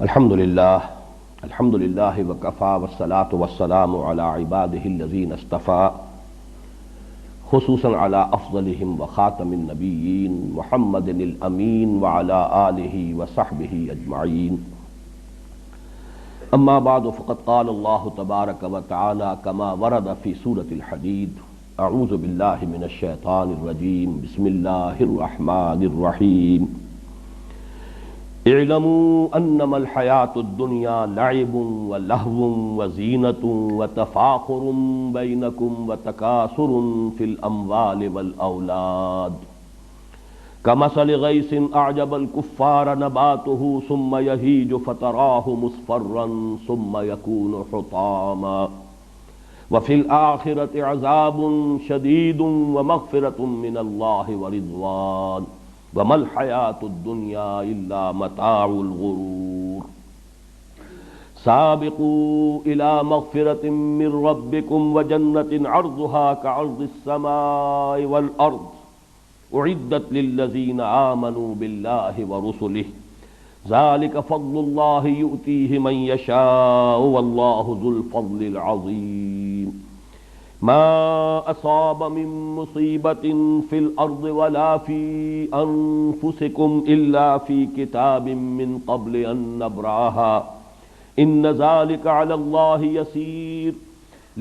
الحمد للہ وکفا والصلاة والسلام علی عبادہ الذین اصطفیٰ خصوصاً علی افضلہم وخاتم النبیین محمد الامین وعلی آلہ وصحبہ اجمعین اما بعد فقد قال اللہ تبارک وتعالی کما ورد فی سورۃ الحدید اعوذ باللہ من الشیطان الرجیم بسم اللہ الرحمن الرحیم اعلموا انما الحیاة الدنیا لعب ولہو وزینۃ وتفاخر بینکم وتکاثر فی الاموال والاولاد کمثل غیث اعجب الکفار نباتہ ثم یہیج فتراہ مصفرا ثم یکون حطاما وفی الآخرۃ عذاب شدید ومغفرۃ من اللہ ورضوان وما الحیاة الدنیا الا متاع الغرور سابقوا الى مغفرة من ربکم وجنة عرضها كعرض السماء والارض اعدت للذین آمنوا باللہ ورسلہ ذلك فضل اللہ یؤتیہ من یشاء واللہ ذو الفضل العظیم ما اصاب من مصیبت فی الارض ولا فی انفسکم الا فی کتاب من قبل ان نبرأها ان ذلك علی اللہ یسیر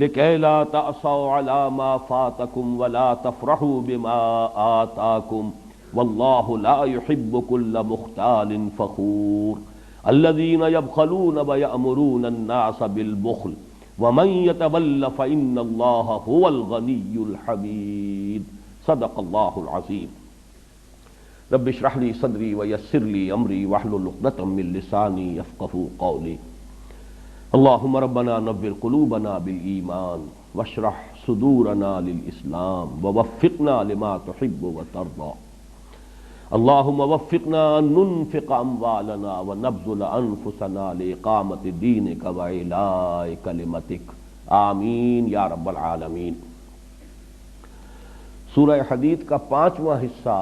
لکی لا تأسوا علی ما فاتکم ولا تفرحوا بما آتاکم واللہ لا يحب كل مختال فخور الذین یبخلون ویأمرون الناس بالبخل ومن يتول فإن اللہ هو الغنی الحمید صدق اللہ العظیم رب اشرح لی صدری ویسر لی امری واحلل عقدۃ من لسانی یفقہوا قولی اللہم ربنا نور قلوبنا بالایمان واشرح صدورنا للاسلام ووفقنا لما تحب وترضى اللہم وفقنا ان ننفق اموالنا ونبذل انفسنا لإقامت دینک وإعلاء کلمتک آمین یا رب العالمین۔ سورہ حدید کا 5واں حصہ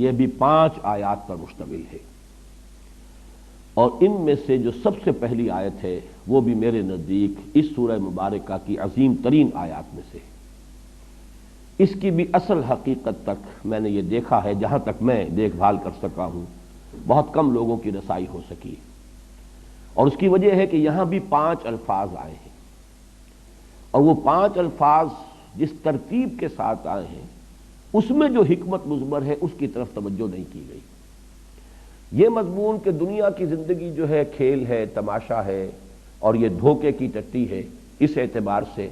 یہ بھی 5 آیات پر مشتمل ہے، اور ان میں سے جو سب سے پہلی آیت ہے وہ بھی میرے نزدیک اس سورہ مبارکہ کی عظیم ترین آیات میں سے ہے۔ اس کی بھی اصل حقیقت تک میں نے یہ دیکھا ہے، جہاں تک میں دیکھ بھال کر سکا ہوں بہت کم لوگوں کی رسائی ہو سکی، اور اس کی وجہ ہے کہ یہاں بھی 5 الفاظ آئے ہیں، اور وہ 5 الفاظ جس ترتیب کے ساتھ آئے ہیں اس میں جو حکمت مضمر ہے اس کی طرف توجہ نہیں کی گئی۔ یہ مضمون کہ دنیا کی زندگی جو ہے کھیل ہے، تماشا ہے، اور یہ دھوکے کی ٹٹی ہے، اس اعتبار سے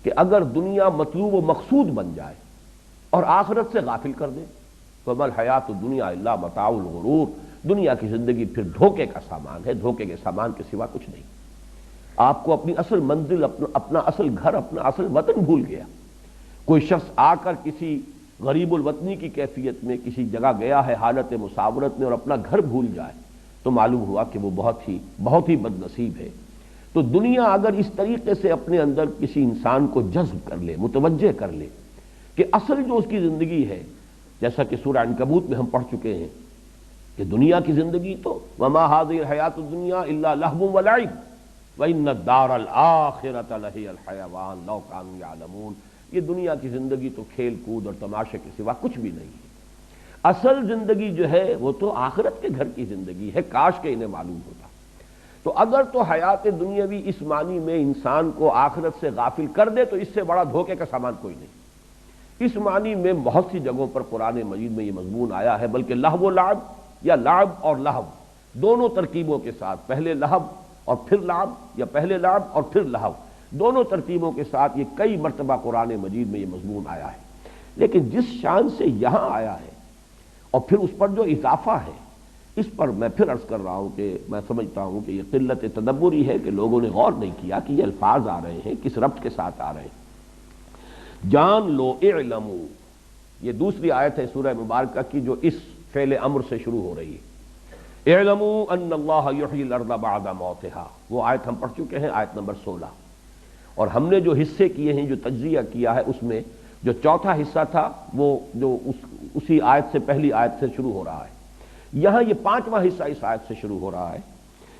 کہ اگر دنیا مطلوب و مقصود بن جائے اور آخرت سے غافل کر دے تو بل حیات الدنیا الا متاع الغرور، دنیا کی زندگی پھر دھوکے کا سامان ہے، دھوکے کے سامان کے سوا کچھ نہیں۔ آپ کو اپنی اصل منزل، اپنا اصل گھر، اپنا اصل وطن بھول گیا۔ کوئی شخص آ کر کسی غریب الوطنی کی کیفیت میں کسی جگہ گیا ہے حالت مساورت میں اور اپنا گھر بھول جائے تو معلوم ہوا کہ وہ بہت ہی بد نصیب ہے۔ تو دنیا اگر اس طریقے سے اپنے اندر کسی انسان کو جذب کر لے، متوجہ کر لے کہ اصل جو اس کی زندگی ہے، جیسا کہ سورہ عنکبوت میں ہم پڑھ چکے ہیں کہ دنیا کی زندگی تو وما هذه الحیات الدنیا الا لهو ولعب وان الدار الاخرۃ لہی الحیوان لو کانوا یعلمون، یہ دنیا کی زندگی تو کھیل کود اور تماشے کے سوا کچھ بھی نہیں ہے۔ اصل زندگی جو ہے وہ تو آخرت کے گھر کی زندگی ہے، کاش کہ انہیں معلوم ہوتا۔ تو اگر تو حیات دنیاوی اس معنی میں انسان کو آخرت سے غافل کر دے تو اس سے بڑا دھوکے کا سامان کوئی نہیں۔ اس معنی میں بہت سی جگہوں پر قرآن مجید میں یہ مضمون آیا ہے، بلکہ لہو و لعب یا لعب اور لہو دونوں ترکیبوں کے ساتھ، پہلے لہو اور پھر لعب، یا پہلے لعب اور پھر لہو، دونوں ترتیبوں کے ساتھ یہ کئی مرتبہ قرآن مجید میں یہ مضمون آیا ہے۔ لیکن جس شان سے یہاں آیا ہے اور پھر اس پر جو اضافہ ہے، اس پر میں پھر عرض کر رہا ہوں کہ میں سمجھتا ہوں کہ یہ قلت تدبری ہے کہ لوگوں نے غور نہیں کیا کہ یہ الفاظ آ رہے ہیں کس ربط کے ساتھ آ رہے ہیں۔ جان لو اعلموا، یہ دوسری آیت ہے سورہ مبارکہ کی جو اس فعل امر سے شروع ہو رہی ہے۔ اعلموا ان اللہ یحیی الارض بعد موتها، وہ آیت ہم پڑھ چکے ہیں، آیت نمبر 16، اور ہم نے جو حصے کیے ہیں، جو تجزیہ کیا ہے، اس میں جو چوتھا حصہ تھا وہ جو اسی آیت سے پہلی آیت سے شروع ہو رہا ہے۔ یہاں یہ 5واں حصہ اس آیت سے شروع ہو رہا ہے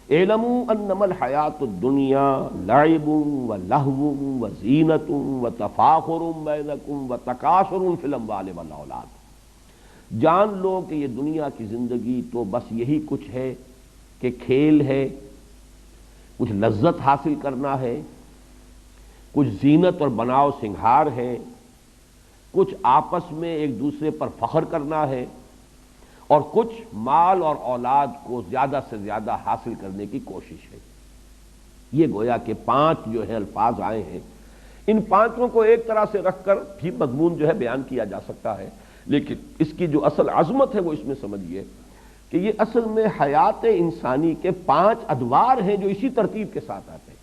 اعلموا انما الحیات الدنیا لعب و لہو و زینت و تفاخر بینکم و تکاثر فی الاموال والاولاد، جان لو کہ یہ دنیا کی زندگی تو بس یہی کچھ ہے کہ کھیل ہے، کچھ لذت حاصل کرنا ہے، کچھ زینت اور بناؤ سنگھار ہے، کچھ آپس میں ایک دوسرے پر فخر کرنا ہے، اور کچھ مال اور اولاد کو زیادہ سے زیادہ حاصل کرنے کی کوشش ہے۔ یہ گویا کہ 5 جو ہے الفاظ آئے ہیں، ان 5 کو ایک طرح سے رکھ کر بھی مضمون جو ہے بیان کیا جا سکتا ہے، لیکن اس کی جو اصل عظمت ہے وہ اس میں سمجھیے کہ یہ اصل میں حیات انسانی کے 5 ادوار ہیں جو اسی ترتیب کے ساتھ آتے ہیں،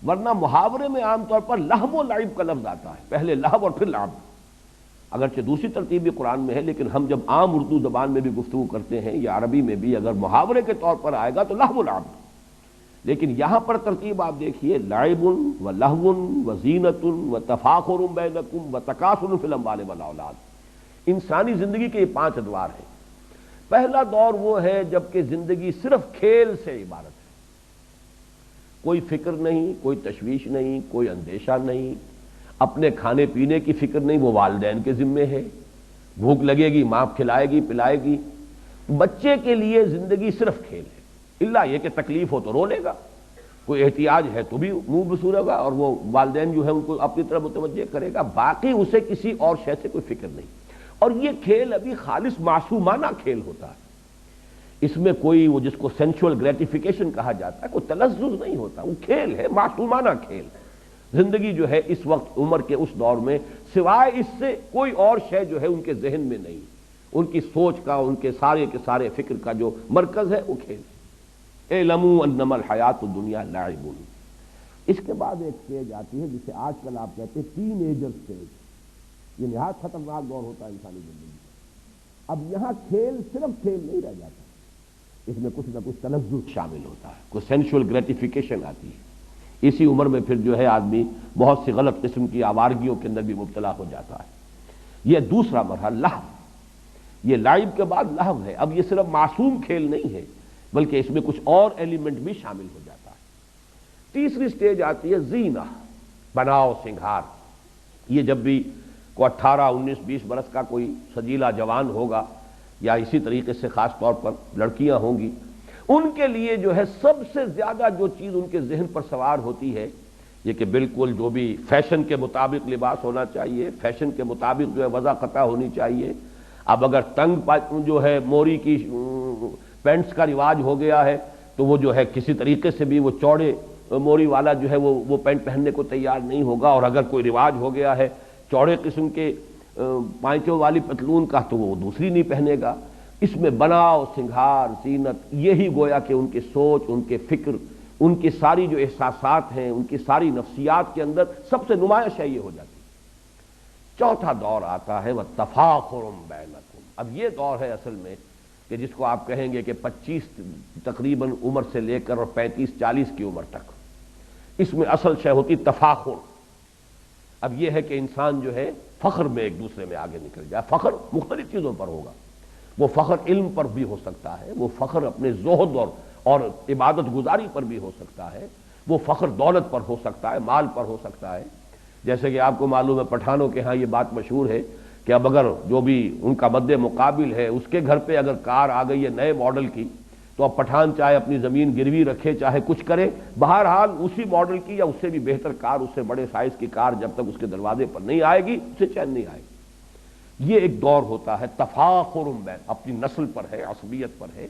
ورنہ محاورے میں عام طور پر لہو و لعب کا لفظ آتا ہے، پہلے لہو اور پھر لعب، اگرچہ دوسری ترتیب بھی قرآن میں ہے، لیکن ہم جب عام اردو زبان میں بھی گفتگو کرتے ہیں یا عربی میں بھی اگر محاورے کے طور پر آئے گا تو لہو و لعب، لیکن یہاں پر ترتیب آپ دیکھیے لعب و لہو و زینت و تفاخر بینکم و تکاثر فی الاموال والاولاد، انسانی زندگی کے یہ 5 ادوار ہیں۔ پہلا دور وہ ہے جب کہ زندگی صرف کھیل سے عبارت ہے، کوئی فکر نہیں، کوئی تشویش نہیں، کوئی اندیشہ نہیں، اپنے کھانے پینے کی فکر نہیں، وہ والدین کے ذمے ہے، بھوک لگے گی ماں کھلائے گی پلائے گی، بچے کے لیے زندگی صرف کھیل ہے، الا یہ کہ تکلیف ہو تو رو لے گا، کوئی احتیاج ہے تو بھی منہ بسورے گا اور وہ والدین جو ہے ان کو اپنی طرف متوجہ کرے گا، باقی اسے کسی اور شے سے کوئی فکر نہیں۔ اور یہ کھیل ابھی خالص معصومانہ کھیل ہوتا ہے، اس میں کوئی وہ جس کو سینشول گریٹیفیکیشن کہا جاتا ہے کوئی تلذذ نہیں ہوتا، وہ کھیل ہے، معصومانہ کھیل۔ زندگی جو ہے اس وقت عمر کے اس دور میں سوائے اس سے کوئی اور شے جو ہے ان کے ذہن میں نہیں، ان کی سوچ کا، ان کے سارے فکر کا جو مرکز ہے وہ کھیل ہے۔ اعلموا انما الحیات الدنیا لعب۔ اس کے بعد ایک سٹیج آتی ہے جسے آج کل آپ کہتے ہیں ٹین ایجر سٹیج، یہ نہایت خطرناک دور ہوتا ہے انسانی زندگی کا۔ اب یہاں کھیل صرف کھیل نہیں رہ جاتا، اس میں کچھ نہ کچھ تلذذ شامل ہوتا ہے، کوئی سینشول گریٹیفیکیشن آتی ہے۔ اسی عمر میں پھر جو ہے آدمی بہت سی غلط قسم کی آوارگیوں کے اندر بھی مبتلا ہو جاتا ہے۔ یہ دوسرا مرحلہ لہو، یہ لعب کے بعد لہو ہے، اب یہ صرف معصوم کھیل نہیں ہے بلکہ اس میں کچھ اور ایلیمنٹ بھی شامل ہو جاتا ہے۔ تیسری سٹیج آتی ہے زینہ، بناؤ سنگھار۔ یہ جب بھی کوئی 18 19 20 برس کا کوئی سجیلا جوان ہوگا یا اسی طریقے سے خاص طور پر لڑکیاں ہوں گی، ان کے لیے جو ہے سب سے زیادہ جو چیز ان کے ذہن پر سوار ہوتی ہے یہ کہ بالکل جو بھی فیشن کے مطابق لباس ہونا چاہیے، فیشن کے مطابق جو ہے وضع قطع ہونی چاہیے۔ اب اگر تنگ جو ہے موری کی پینٹس کا رواج ہو گیا ہے تو وہ جو ہے کسی طریقے سے بھی وہ چوڑے موری والا جو ہے وہ پینٹ پہننے کو تیار نہیں ہوگا، اور اگر کوئی رواج ہو گیا ہے چوڑے قسم کے پائچوں والی پتلون کا تو وہ دوسری نہیں پہنے گا۔ اس میں بناؤ سنگھار زینت، یہی گویا کہ ان کی سوچ، ان کے فکر، ان کی ساری جو احساسات ہیں، ان کی ساری نفسیات کے اندر سب سے نمایاں شے یہ ہو جاتی ہے۔ چوتھا دور آتا ہے وہ تفاخر بینکم۔ اب یہ دور ہے اصل میں کہ جس کو آپ کہیں گے کہ 25 تقریباً عمر سے لے کر اور 35 40 کی عمر تک، اس میں اصل شے ہوتی تفاخر۔ اب یہ ہے کہ انسان جو ہے فخر میں ایک دوسرے میں آگے نکل جائے۔ فخر مختلف چیزوں پر ہوگا، وہ فخر علم پر بھی ہو سکتا ہے، وہ فخر اپنے زہد اور عبادت گزاری پر بھی ہو سکتا ہے، وہ فخر دولت پر ہو سکتا ہے، مال پر ہو سکتا ہے۔ جیسے کہ آپ کو معلوم ہے پٹھانوں کے ہاں یہ بات مشہور ہے کہ اب اگر جو بھی ان کا مد مقابل ہے اس کے گھر پہ اگر کار آ گئی ہے نئے ماڈل کی تو اب پٹھان چاہے اپنی زمین گروی رکھے چاہے کچھ کرے، بہرحال اسی ماڈل کی یا اس سے بھی بہتر کار، اس سے بڑے سائز کی کار جب تک اس کے دروازے پر نہیں آئے گی اسے چین نہیں آئے گی۔ یہ ایک دور ہوتا ہے تفاخر بین، اپنی نسل پر ہے، عصبیت پر ہے،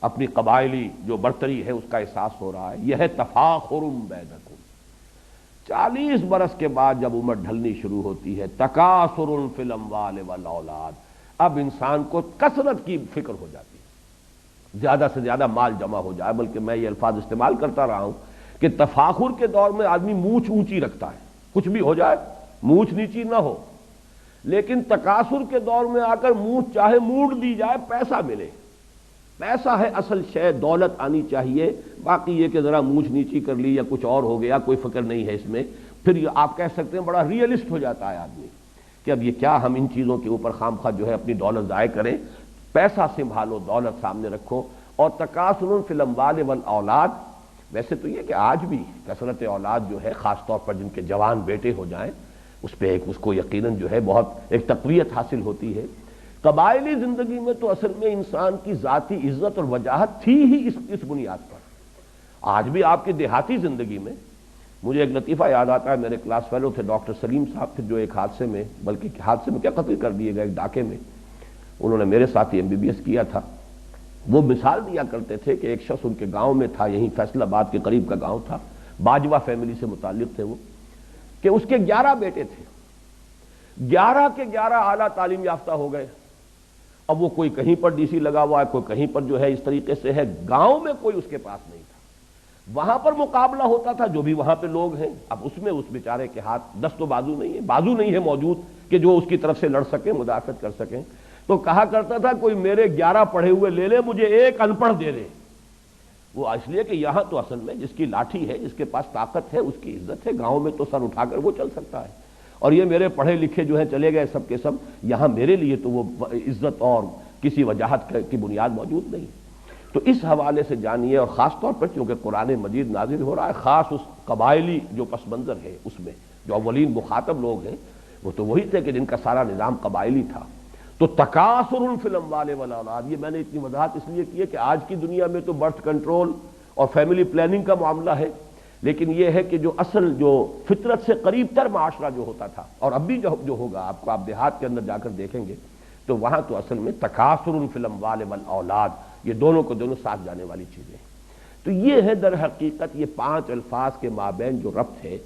اپنی قبائلی جو برتری ہے اس کا احساس ہو رہا ہے، یہ ہے تفاخر بینکم۔ 40 برس کے بعد جب عمر ڈھلنی شروع ہوتی ہے تکاثر فی الاموال والاولاد، اب انسان کو کثرت کی فکر ہو جاتی ہے، زیادہ سے زیادہ مال جمع ہو جائے، بلکہ میں یہ الفاظ استعمال کرتا رہا ہوں کہ تفاخر کے دور میں آدمی مونچھ اونچی رکھتا ہے، کچھ بھی ہو جائے مونچھ نیچی نہ ہو، لیکن تکاثر کے دور میں آ کر مونچھ چاہے موڑ دی جائے، پیسہ ملے، پیسہ ہے اصل شے، دولت آنی چاہیے، باقی یہ کہ ذرا مونچھ نیچی کر لی یا کچھ اور ہو گیا کوئی فکر نہیں ہے اس میں۔ پھر یہ آپ کہہ سکتے ہیں بڑا ریئلسٹ ہو جاتا ہے آدمی کہ اب یہ کیا ہم ان چیزوں کے اوپر خام خواہ جو ہے اپنی دولت ضائع کریں، پیسہ سنبھالو، دولت سامنے رکھو، اور تکاثر فی الاموال والاولاد، ویسے تو یہ کہ آج بھی کثرت اولاد جو ہے خاص طور پر جن کے جوان بیٹے ہو جائیں اس پہ اس کو یقیناً جو ہے بہت ایک تقویت حاصل ہوتی ہے۔ قبائلی زندگی میں تو اصل میں انسان کی ذاتی عزت اور وجاہت تھی ہی اس بنیاد پر۔ آج بھی آپ کی دیہاتی زندگی میں مجھے ایک لطیفہ یاد آتا ہے، میرے کلاس فیلو تھے ڈاکٹر سلیم صاحب تھے جو ایک حادثے میں، بلکہ حادثے میں کیا قتل کر دیے گئے، ایک ڈاکے میں انہوں نے میرے ساتھ MBBS کیا تھا۔ وہ مثال دیا کرتے تھے کہ ایک شخص ان کے گاؤں میں تھا، یہیں فیصل آباد کے قریب کا گاؤں تھا، باجوہ فیملی سے متعلق تھے وہ، کہ اس کے 11 بیٹے تھے، 11 کے 11 اعلیٰ تعلیم یافتہ ہو گئے۔ اب وہ کوئی کہیں پر DC لگا ہوا ہے، کوئی کہیں پر جو ہے اس طریقے سے ہے، گاؤں میں کوئی اس کے پاس نہیں تھا۔ وہاں پر مقابلہ ہوتا تھا جو بھی وہاں پہ لوگ ہیں، اب اس میں اس بیچارے کے ہاتھ دست و بازو نہیں ہے موجود کہ جو اس کی طرف سے لڑ سکیں، مدافعت کر سکیں، تو کہا کرتا تھا کوئی میرے 11 پڑھے ہوئے لے لے، مجھے ایک ان پڑھ دے دے۔ وہ اس لیے کہ یہاں تو اصل میں جس کی لاٹھی ہے، جس کے پاس طاقت ہے، اس کی عزت ہے، گاؤں میں تو سر اٹھا کر وہ چل سکتا ہے، اور یہ میرے پڑھے لکھے جو ہیں چلے گئے سب کے سب، یہاں میرے لیے تو وہ عزت اور کسی وجاہت کی بنیاد موجود نہیں۔ تو اس حوالے سے جانیے، اور خاص طور پر چونکہ قرآن مجید نازل ہو رہا ہے خاص اس قبائلی جو پس منظر ہے اس میں جو اولین مخاطب لوگ ہیں وہ تو وہی تھے کہ جن کا سارا نظام قبائلی تھا۔ تو تکاثر فی الاموال والاولاد، یہ میں نے اتنی وضاحت اس لیے کی ہے کہ آج کی دنیا میں تو برتھ کنٹرول اور فیملی پلاننگ کا معاملہ ہے، لیکن یہ ہے کہ جو اصل جو فطرت سے قریب تر معاشرہ جو ہوتا تھا، اور اب بھی جو ہوگا آپ دیہات کے اندر جا کر دیکھیں گے تو وہاں تو اصل میں تکاثر فی الاموال والاولاد، یہ دونوں کو دونوں ساتھ جانے والی چیزیں ہیں۔ تو یہ ہے در حقیقت یہ 5 الفاظ کے مابین جو ربط ہے،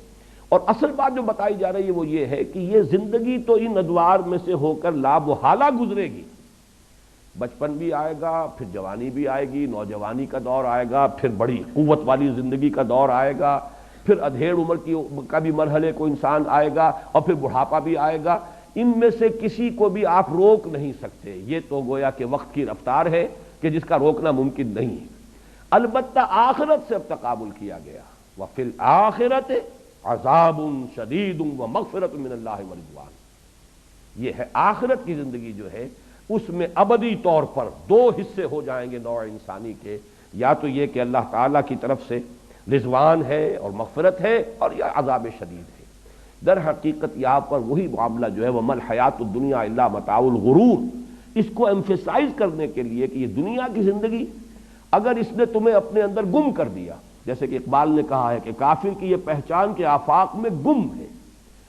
اور اصل بات جو بتائی جا رہی ہے وہ یہ ہے کہ یہ زندگی تو ان ادوار میں سے ہو کر لامحالہ گزرے گی۔ بچپن بھی آئے گا، پھر جوانی بھی آئے گی، نوجوانی کا دور آئے گا، پھر بڑی قوت والی زندگی کا دور آئے گا، پھر ادھیڑ عمر کا بھی مرحلے کو انسان آئے گا، اور پھر بڑھاپا بھی آئے گا۔ ان میں سے کسی کو بھی آپ روک نہیں سکتے، یہ تو گویا کہ وقت کی رفتار ہے کہ جس کا روکنا ممکن نہیں ہے۔ البتہ آخرت سے اب تقابل کیا گیا، وَفِي الْآخِرَةِ عَذَابٌ شَدِيدٌ وَمَغْفِرَةٌ مِّنَ اللَّهِ وَرِضْوَانٌ۔ یہ ہے آخرت کی زندگی جو ہے، اس میں ابدی طور پر 2 حصے ہو جائیں گے نوع انسانی کے، یا تو یہ کہ اللہ تعالیٰ کی طرف سے رضوان ہے اور مغفرت ہے، اور یا عذاب شدید ہے۔ در حقیقت یہاں پر وہی معاملہ جو ہے وَمَا الْحَيَاةُ الدُّنْيَا إِلَّا مَتَاعُ الْغُرُورِ، اس کو ایمفیسائز کرنے کے لیے کہ یہ دنیا کی زندگی اگر اس نے تمہیں اپنے اندر گم کر دیا، جیسے کہ اقبال نے کہا ہے کہ کافر کی یہ پہچان کے آفاق میں گم ہے،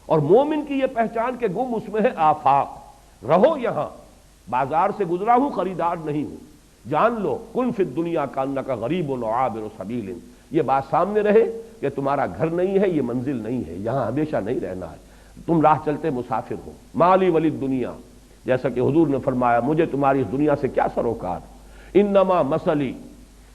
اور مومن کی یہ پہچان کے گم اس میں ہے آفاق۔ رہو یہاں، بازار سے گزرا ہوں، خریدار نہیں ہوں، جان لو کن فی الدنیا کانک غریب و عابر سبیل، یہ بات سامنے رہے کہ تمہارا گھر نہیں ہے، یہ منزل نہیں ہے، یہاں ہمیشہ نہیں رہنا ہے، تم راہ چلتے مسافر ہو۔ مالی ولی دنیا، جیسا کہ حضور نے فرمایا مجھے تمہاری اس دنیا سے کیا سروکار، انما مثلی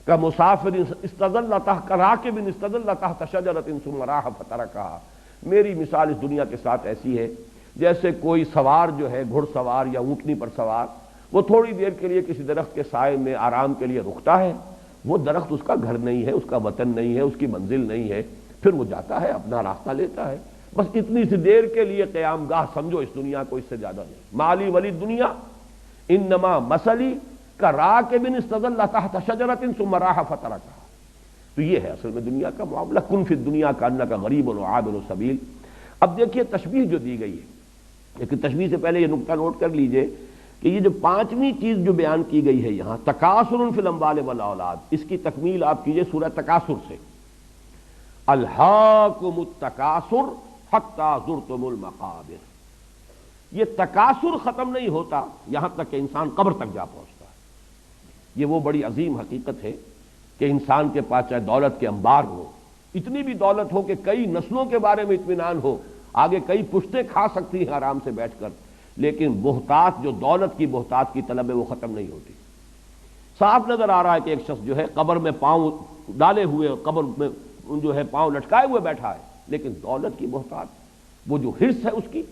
کا مسافر استظل تحت راکب استظل تحت شجرۃ ثم راح فترکھا، میری مثال اس دنیا کے ساتھ ایسی ہے جیسے کوئی سوار جو ہے گھڑ سوار یا اونٹنی پر سوار، وہ تھوڑی دیر کے لیے کسی درخت کے سائے میں آرام کے لیے رکتا ہے، وہ درخت اس کا گھر نہیں ہے، اس کا وطن نہیں ہے، اس کی منزل نہیں ہے، پھر وہ جاتا ہے اپنا راستہ لیتا ہے، بس اتنی سی دیر کے لیے قیام گاہ سمجھو اس دنیا کو، اس سے زیادہ نہیں۔ مالی ولی دنیا انما مثلی کا راکب استظل تحت شجرۃ ثم راح فترکھا۔ تو یہ ہے اصل میں دنیا کا معاملہ، کن فی الدنیا کانک غریب و عابر سبیل۔ اب دیکھیے تشبیہ جو دی گئی ہے، لیکن تشبیہ سے پہلے یہ نقطہ نوٹ کر لیجئے کہ یہ جو 5ویں چیز جو بیان کی گئی ہے یہاں، تکاثر فی الاموال والاولاد، اس کی تکمیل آپ کیجئے سورہ تکاثر سے، الہاکم التکاثر حتی زرتم المقابر۔ یہ تکاثر ختم نہیں ہوتا یہاں تک کہ انسان قبر تک جا پہنچتا ہے۔ یہ وہ بڑی عظیم حقیقت ہے کہ انسان کے پاس چاہے دولت کے انبار ہو، اتنی بھی دولت ہو کہ کئی نسلوں کے بارے میں اطمینان ہو، آگے کئی پشتیں کھا سکتی ہیں آرام سے بیٹھ کر، لیکن بہتات جو دولت کی بہتات کی طلب ہے وہ ختم نہیں ہوتی۔ صاف نظر آ رہا ہے کہ ایک شخص جو ہے قبر میں پاؤں ڈالے ہوئے، قبر میں جو ہے پاؤں لٹکائے ہوئے بیٹھا ہے، لیکن دولت کی بہتات، وہ جو حرص ہے اس کی،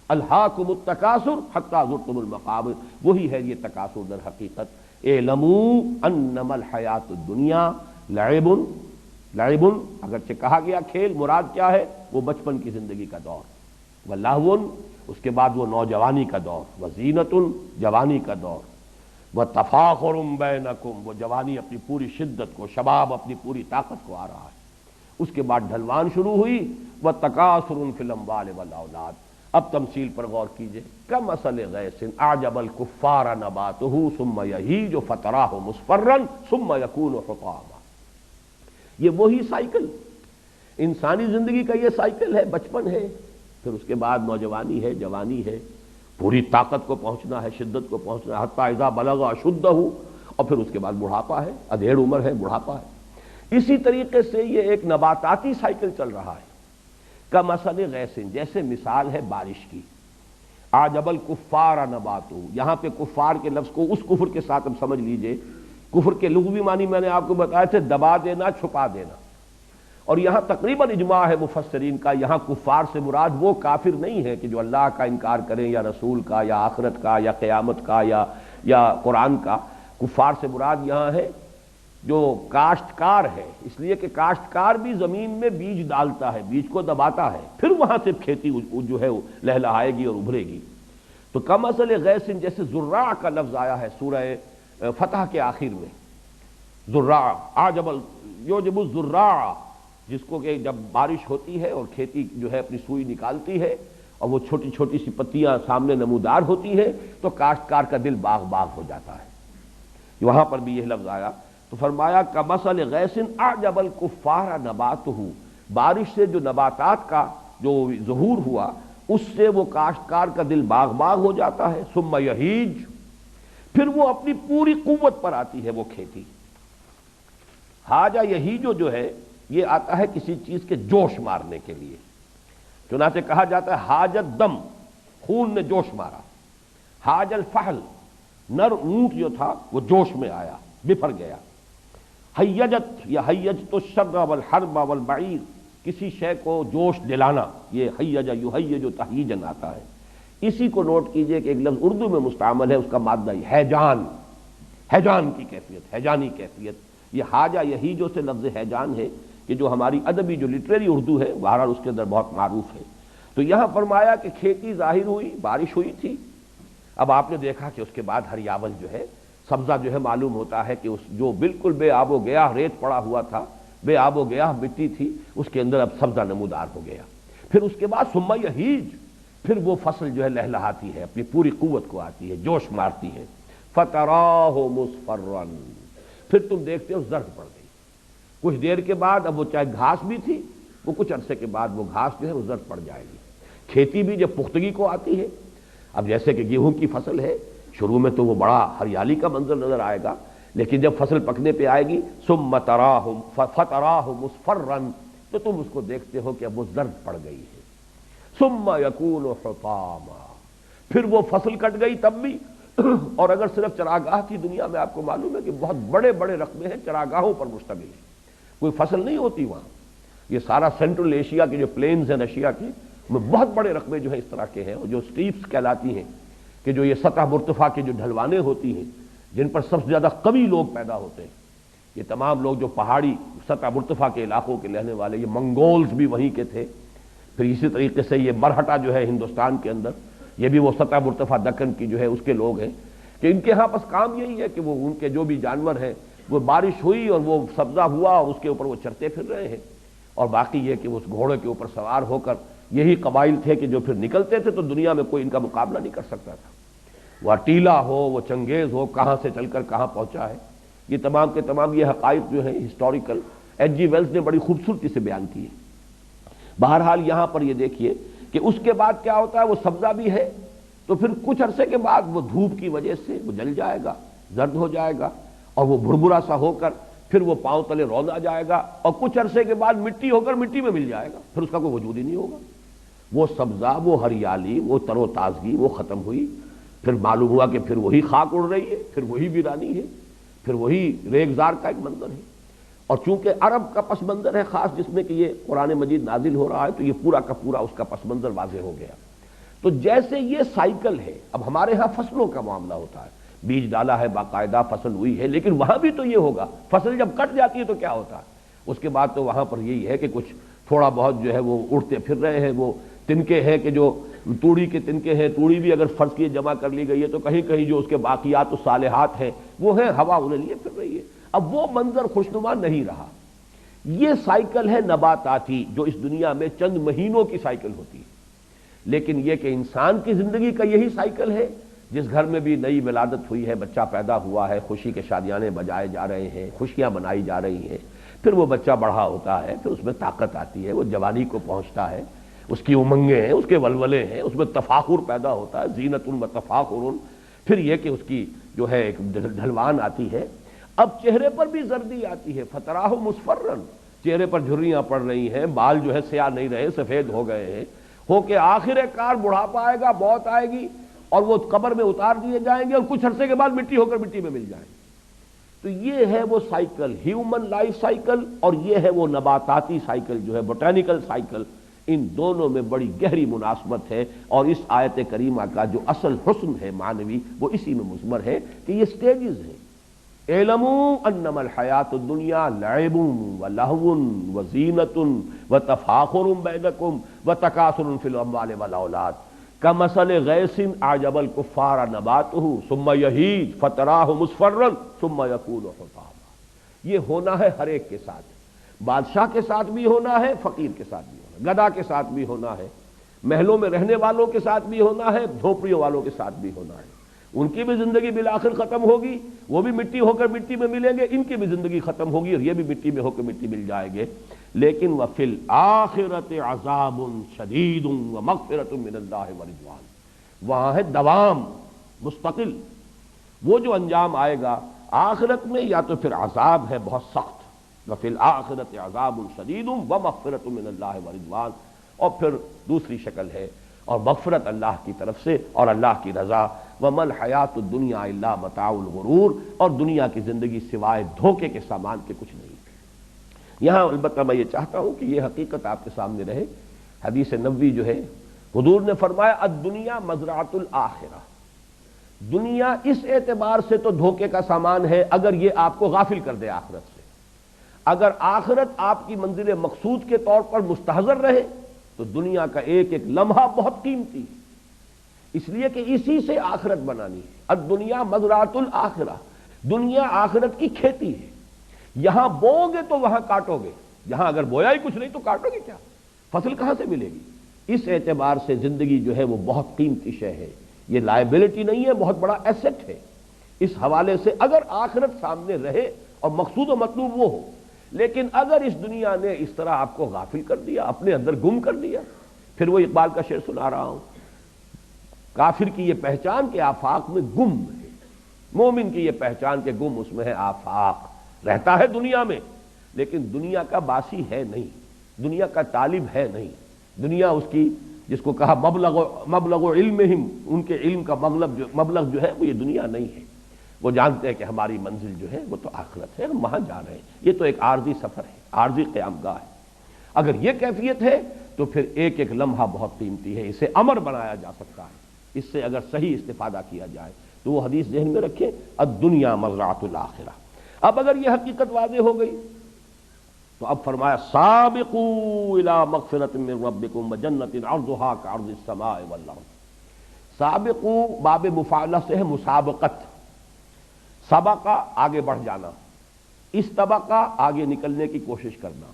الہاکم التکاثر حتی زرتم المقابر، وہی ہے یہ تکاثر در حقیقت۔ اعلموا انما الحیات الدنیا لعب، لعب اگرچہ کہا گیا کھیل، مراد کیا ہے؟ وہ بچپن کی زندگی کا دور، ولہو اس کے بعد وہ نوجوانی کا دور، وزینت جوانی کا دور، وَتَفَاخُرٌ بَيْنَكُمْ، وہ جوانی اپنی پوری شدت کو، شباب اپنی پوری طاقت کو آ رہا ہے۔ اس کے بعد ڈھلوان شروع ہوئی، وَتَكَاثُرٌ فِي الْأَمْوَالِ وَالْأَوْلَادِ۔ اب تمثیل پر غور کیجئے، کَمَثَلِ غَيْثٍ أَعْجَبَ الْكُفَّارَ نَبَاتُهُ ثُمَّ يَهِيجُ فَتَرَاهُ مُصْفَرًّا ثُمَّ يَكُونُ حُطَامًا۔ یہ وہی سائیکل، انسانی زندگی کا یہ سائیکل ہے۔ بچپن ہے، پھر اس کے بعد نوجوانی ہے، جوانی ہے، پوری طاقت کو پہنچنا ہے، شدت کو پہنچنا ہے، حتی اذا بلغ اشدہ، اور پھر اس کے بعد بڑھاپا ہے، ادھیڑ عمر ہے، بڑھاپا ہے۔ اسی طریقے سے یہ ایک نباتاتی سائیکل چل رہا ہے۔ کمثل غیث، جیسے مثال ہے بارش کی۔ اعجب الکفار نباتہ، یہاں پہ کفار کے لفظ کو اس کفر کے ساتھ اب سمجھ لیجئے۔ کفر کے لغوی معنی میں نے آپ کو بتایا تھے، دبا دینا، چھپا دینا، اور یہاں تقریباً اجماع ہے مفسرین کا، یہاں کفار سے مراد وہ کافر نہیں ہے کہ جو اللہ کا انکار کریں، یا رسول کا، یا آخرت کا، یا قیامت کا، یا قرآن کا۔ کفار سے مراد یہاں ہے جو کاشتکار ہے، اس لیے کہ کاشتکار بھی زمین میں بیج ڈالتا ہے، بیج کو دباتا ہے، پھر وہاں سے کھیتی جو ہے لہلہائے گی اور ابھرے گی۔ تو کمثل غیث، جیسے زراع کا لفظ آیا ہے سورہ فتح کے آخر میں، زراع اعجب یعجب الزراع، جس کو کہ جب بارش ہوتی ہے اور کھیتی جو ہے اپنی سوئی نکالتی ہے اور وہ چھوٹی چھوٹی سی پتیاں سامنے نمودار ہوتی ہے، تو کاشتکار کا دل باغ باغ ہو جاتا ہے۔ وہاں پر بھی یہ لفظ آیا تو فرمایا کمثل غیث اعجب الکفار نباتہ، بارش سے جو نباتات کا جو ظہور ہوا اس سے وہ کاشتکار کا دل باغ باغ ہو جاتا ہے۔ ثم یہیج، پھر وہ اپنی پوری قوت پر آتی ہے وہ کھیتی۔ حاجہ یہیجو جو ہے یہ آتا ہے کسی چیز کے جوش مارنے کے لیے، چنانچہ کہا جاتا ہے حاجت دم، خون نے جوش مارا۔ حاج الفحل، نر اونٹ جو تھا وہ جوش میں آیا، بفر گیا۔ حیجت یا حیجت الشر والحرب والبعیر، کسی شے کو جوش دلانا، یہ حیج یحیج تہییجن آتا ہے۔ اسی کو نوٹ کیجئے کہ ایک لفظ اردو میں مستعمل ہے، اس کا مادہ ہیجان، ہیجان کی کیفیت، ہیجانی کیفیت۔ یہ حاجہ یہیجو سے لفظ ہیجان ہے کہ جو ہماری ادبی جو لٹریری اردو ہے بہرحال اس کے اندر بہت معروف ہے۔ تو یہاں فرمایا کہ کھیتی ظاہر ہوئی، بارش ہوئی تھی، اب آپ نے دیکھا کہ اس کے بعد ہریاول جو ہے، سبزہ جو ہے، معلوم ہوتا ہے کہ اس جو بالکل بے آب و گیاہ ریت پڑا ہوا تھا، بے آب و گیاہ مٹی تھی، اس کے اندر اب سبزہ نمودار ہو گیا۔ پھر اس کے بعد ثم یہیج، پھر وہ فصل جو ہے لہلہاتی ہے، اپنی پوری قوت کو آتی ہے، جوش مارتی ہے۔ فتراہ مصفرا، پھر تم دیکھتے ہو زرد پڑ گئی۔ کچھ دیر کے بعد اب وہ چاہے گھاس بھی تھی، وہ کچھ عرصے کے بعد وہ گھاس جو ہے وہ زرد پڑ جائے گی۔ کھیتی بھی جب پختگی کو آتی ہے، اب جیسے کہ گیہوں کی فصل ہے، شروع میں تو وہ بڑا ہریالی کا منظر نظر آئے گا، لیکن جب فصل پکنے پہ آئے گی ثم تراہ فتراہ مصفرا، تو تم اس کو دیکھتے ہو کہ اب وہ زرد پڑ گئی ہے۔ ثم یکون حطاما، پھر وہ فصل کٹ گئی تب بھی، اور اگر صرف چراگاہ کی دنیا میں آپ کو معلوم ہے کہ بہت بڑے بڑے رقبے ہیں چراگاہوں پر مشتمل ہے، کوئی فصل نہیں ہوتی وہاں۔ یہ سارا سینٹرل ایشیا کے جو پلینز ہیں رشیا کے، میں بہت بڑے رقبے جو ہیں اس طرح کے ہیں، اور جو سٹیپس کہلاتی ہیں، کہ جو یہ سطح مرتفع کی جو ڈھلوانیں ہوتی ہیں جن پر سب سے زیادہ قوی لوگ پیدا ہوتے ہیں، یہ تمام لوگ جو پہاڑی سطح مرتفع کے علاقوں کے رہنے والے، یہ منگولز بھی وہیں کے تھے، پھر اسی طریقے سے یہ مرہٹا جو ہے ہندوستان کے اندر، یہ بھی وہ سطح مرتفع دکن کی جو ہے اس کے لوگ ہیں، کہ ان کے ہاں بس کام یہی ہے کہ وہ ان کے جو بھی جانور ہیں وہ بارش ہوئی اور وہ سبزہ ہوا اور اس کے اوپر وہ چرتے پھر رہے ہیں، اور باقی یہ کہ اس گھوڑے کے اوپر سوار ہو کر یہی قبائل تھے کہ جو پھر نکلتے تھے تو دنیا میں کوئی ان کا مقابلہ نہیں کر سکتا تھا، وہ ٹیلا ہو، وہ چنگیز ہو، کہاں سے چل کر کہاں پہنچا ہے۔ یہ تمام کے تمام یہ حقائق جو ہیں ہسٹوریکل ایچ جی ویلز نے بڑی خوبصورتی سے بیان کی ہے۔ بہرحال یہاں پر یہ دیکھیے کہ اس کے بعد کیا ہوتا ہے، وہ سبزہ بھی ہے تو پھر کچھ عرصے کے بعد وہ دھوپ کی وجہ سے وہ جل جائے گا، زرد ہو جائے گا، اور وہ بھربھرا سا ہو کر پھر وہ پاؤں تلے رونا جائے گا، اور کچھ عرصے کے بعد مٹی ہو کر مٹی میں مل جائے گا، پھر اس کا کوئی وجود ہی نہیں ہوگا۔ وہ سبزہ، وہ ہریالی، وہ تر و تازگی وہ ختم ہوئی، پھر معلوم ہوا کہ پھر وہی خاک اڑ رہی ہے، پھر وہی ویرانی ہے، پھر وہی ریگزار کا ایک منظر ہے۔ اور چونکہ عرب کا پس منظر ہے خاص جس میں کہ یہ قرآن مجید نازل ہو رہا ہے، تو یہ پورا کا پورا اس کا پس منظر واضح ہو گیا۔ تو جیسے یہ سائیکل ہے، اب ہمارے ہاں فصلوں کا معاملہ ہوتا ہے، بیج ڈالا ہے، باقاعدہ فصل ہوئی ہے، لیکن وہاں بھی تو یہ ہوگا، فصل جب کٹ جاتی ہے تو کیا ہوتا ہے، اس کے بعد تو وہاں پر یہی ہے کہ کچھ تھوڑا بہت جو ہے وہ اڑتے پھر رہے ہیں، وہ تنکے ہیں کہ جو توڑی کے تنکے ہیں، توڑی بھی اگر فرض کیے جمع کر لی گئی ہے تو کہیں کہیں جو اس کے باقیات الصالحات ہیں وہ ہیں، ہوا انہیں لیے پھر رہی ہے۔ اب وہ منظر خوشنما نہیں رہا۔ یہ سائیکل ہے نباتاتی جو اس دنیا میں چند مہینوں کی سائیکل ہوتی ہے، لیکن یہ کہ انسان کی زندگی کا یہی سائیکل ہے۔ جس گھر میں بھی نئی ولادت ہوئی ہے، بچہ پیدا ہوا ہے، خوشی کے شادیانے بجائے جا رہے ہیں، خوشیاں منائی جا رہی ہیں، پھر وہ بچہ بڑھا ہوتا ہے، پھر اس میں طاقت آتی ہے، وہ جوانی کو پہنچتا ہے، اس کی امنگیں ہیں، اس کے ولولے ہیں، اس میں تفاخر پیدا ہوتا ہے، زینت و تفاخر، پھر یہ کہ اس کی جو ہے ایک ڈھلوان آتی ہے۔ اب چہرے پر بھی زردی آتی ہے، فتراہ مصفرن، چہرے پر جھریاں پڑ رہی ہیں، بال جو ہے سیاہ نہیں رہے، سفید ہو گئے ہیں، ہو کہ آخر کار بڑھاپا آئے گا، موت آئے گی اور وہ قبر میں اتار دیے جائیں گے اور کچھ عرصے کے بعد مٹی ہو کر مٹی میں مل جائیں گے۔ تو یہ ہے وہ سائیکل، ہیومن لائف سائیکل، اور یہ ہے وہ نباتاتی سائیکل جو ہے بوٹینیکل سائیکل۔ ان دونوں میں بڑی گہری مناسبت ہے، اور اس آیت کریمہ کا جو اصل حسن ہے معنوی وہ اسی میں مضمر ہے کہ یہ سٹیجز ہیں۔ اعلموا انما الحیات الدنیا لعب ولہو وزینۃ وتفاخر بینکم وتکاثر فی الاموال والاولاد کمثل غیث اعجب الکفار نباتہ ثم یہیج فتراہ مصفرا ثم یکون حطاما۔ یہ ہونا ہے ہر ایک کے ساتھ، بادشاہ کے ساتھ بھی ہونا ہے، فقیر کے ساتھ بھی ہونا ہے، گدا کے ساتھ بھی ہونا ہے، محلوں میں رہنے والوں کے ساتھ بھی ہونا ہے، جھونپڑیوں والوں کے ساتھ بھی ہونا ہے۔ ان کی بھی زندگی بالآخر ختم ہوگی، وہ بھی مٹی ہو کر مٹی میں ملیں گے، ان کی بھی زندگی ختم ہوگی اور یہ بھی مٹی میں ہو کر مٹی مل جائیں گے۔ لیکن وَفِي الْآخِرَةِ عَذَابٌ شَدِيدٌ وَمَغْفِرَةٌ مِّنَ اللَّهِ وَرِضْوَانٌ، وہاں ہے دوام مستقل۔ وہ جو انجام آئے گا آخرت میں یا تو پھر عذاب ہے بہت سخت، وَفِي الْآخِرَةِ عَذَابٌ شَدِيدٌ وَمَغْفِرَةٌ مِّنَ اللَّهِ وَرِضْوَانٌ، اور پھر دوسری شکل ہے اور مغفرت اللہ کی طرف سے اور اللہ کی رضا۔ وَمَا الْحَيَاةُ الدُّنْيَا إِلَّا مَتَاعُ الْغُرُورِ، اور دنیا کی زندگی سوائے دھوکے کے سامان کے کچھ نہیں۔ یہاں البتہ میں یہ چاہتا ہوں کہ یہ حقیقت آپ کے سامنے رہے۔ حدیث نبوی جو ہے حضور نے فرمایا الدنیا مزرعۃ الآخرہ، دنیا اس اعتبار سے تو دھوکے کا سامان ہے اگر یہ آپ کو غافل کر دے آخرت سے۔ اگر آخرت آپ کی منزل مقصود کے طور پر مستحضر رہے تو دنیا کا ایک ایک لمحہ بہت قیمتی ہے، اس لیے کہ اسی سے آخرت بنانی ہے۔ الدنیا مزرعۃ الآخرہ، دنیا آخرت کی کھیتی ہے، یہاں بوؤ گے تو وہاں کاٹو گے، یہاں اگر بویا ہی کچھ نہیں تو کاٹو گے کیا، فصل کہاں سے ملے گی؟ اس اعتبار سے زندگی جو ہے وہ بہت قیمتی شے ہے، یہ لائبلٹی نہیں ہے، بہت بڑا ایسٹ ہے۔ اس حوالے سے اگر آخرت سامنے رہے اور مقصود و مطلوب وہ ہو، لیکن اگر اس دنیا نے اس طرح آپ کو غافل کر دیا، اپنے اندر گم کر دیا، پھر وہ اقبال کا شعر سنا رہا ہوں، کافر کی یہ پہچان کہ آفاق میں گم ہے، مومن کی یہ پہچان کہ گم اس میں ہے آفاق، رہتا ہے دنیا میں لیکن دنیا کا باسی ہے نہیں، دنیا کا طالب ہے نہیں، دنیا اس کی جس کو کہا مبلغ علمہم، ان کے علم کا مبلغ جو ہے وہ یہ دنیا نہیں ہے۔ وہ جانتے ہیں کہ ہماری منزل جو ہے وہ تو آخرت ہے، ہم وہاں جا رہے ہیں، یہ تو ایک عارضی سفر ہے، عارضی قیام گاہ ہے۔ اگر یہ کیفیت ہے تو پھر ایک ایک لمحہ بہت قیمتی ہے، اسے امر بنایا جا سکتا ہے، اس سے اگر صحیح استفادہ کیا جائے تو وہ حدیث ذہن میں رکھیں الدنیا مزرعۃ الآخرہ۔ اب اگر یہ حقیقت واضح ہو گئی تو اب فرمایا سابقوا الی مغفرۃ من ربکم وجنۃ عرضھا کعرض السماء والارض۔ سابقوا باب مفاعلہ سے ہے مسابقت، سبقہ آگے بڑھ جانا، استبقہ آگے نکلنے کی کوشش کرنا،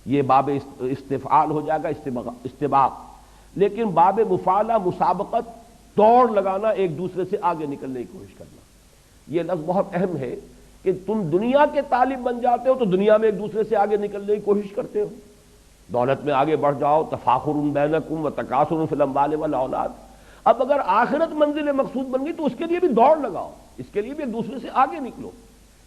یہ باب استفعال ہو جائے گا، استباق۔ لیکن باب مفاعلہ مسابقت، دوڑ لگانا، ایک دوسرے سے آگے نکلنے کی کوشش کرنا، یہ لفظ بہت اہم ہے کہ تم دنیا کے طالب بن جاتے ہو تو دنیا میں ایک دوسرے سے آگے نکلنے کی کوشش کرتے ہو، دولت میں آگے بڑھ جاؤ، تفاخر بینکم وتکاثر فی الاموال والاولاد۔ اب اگر آخرت منزل مقصود بن گئی تو اس کے لیے بھی دوڑ لگاؤ، اس کے لیے بھی ایک دوسرے سے آگے نکلو۔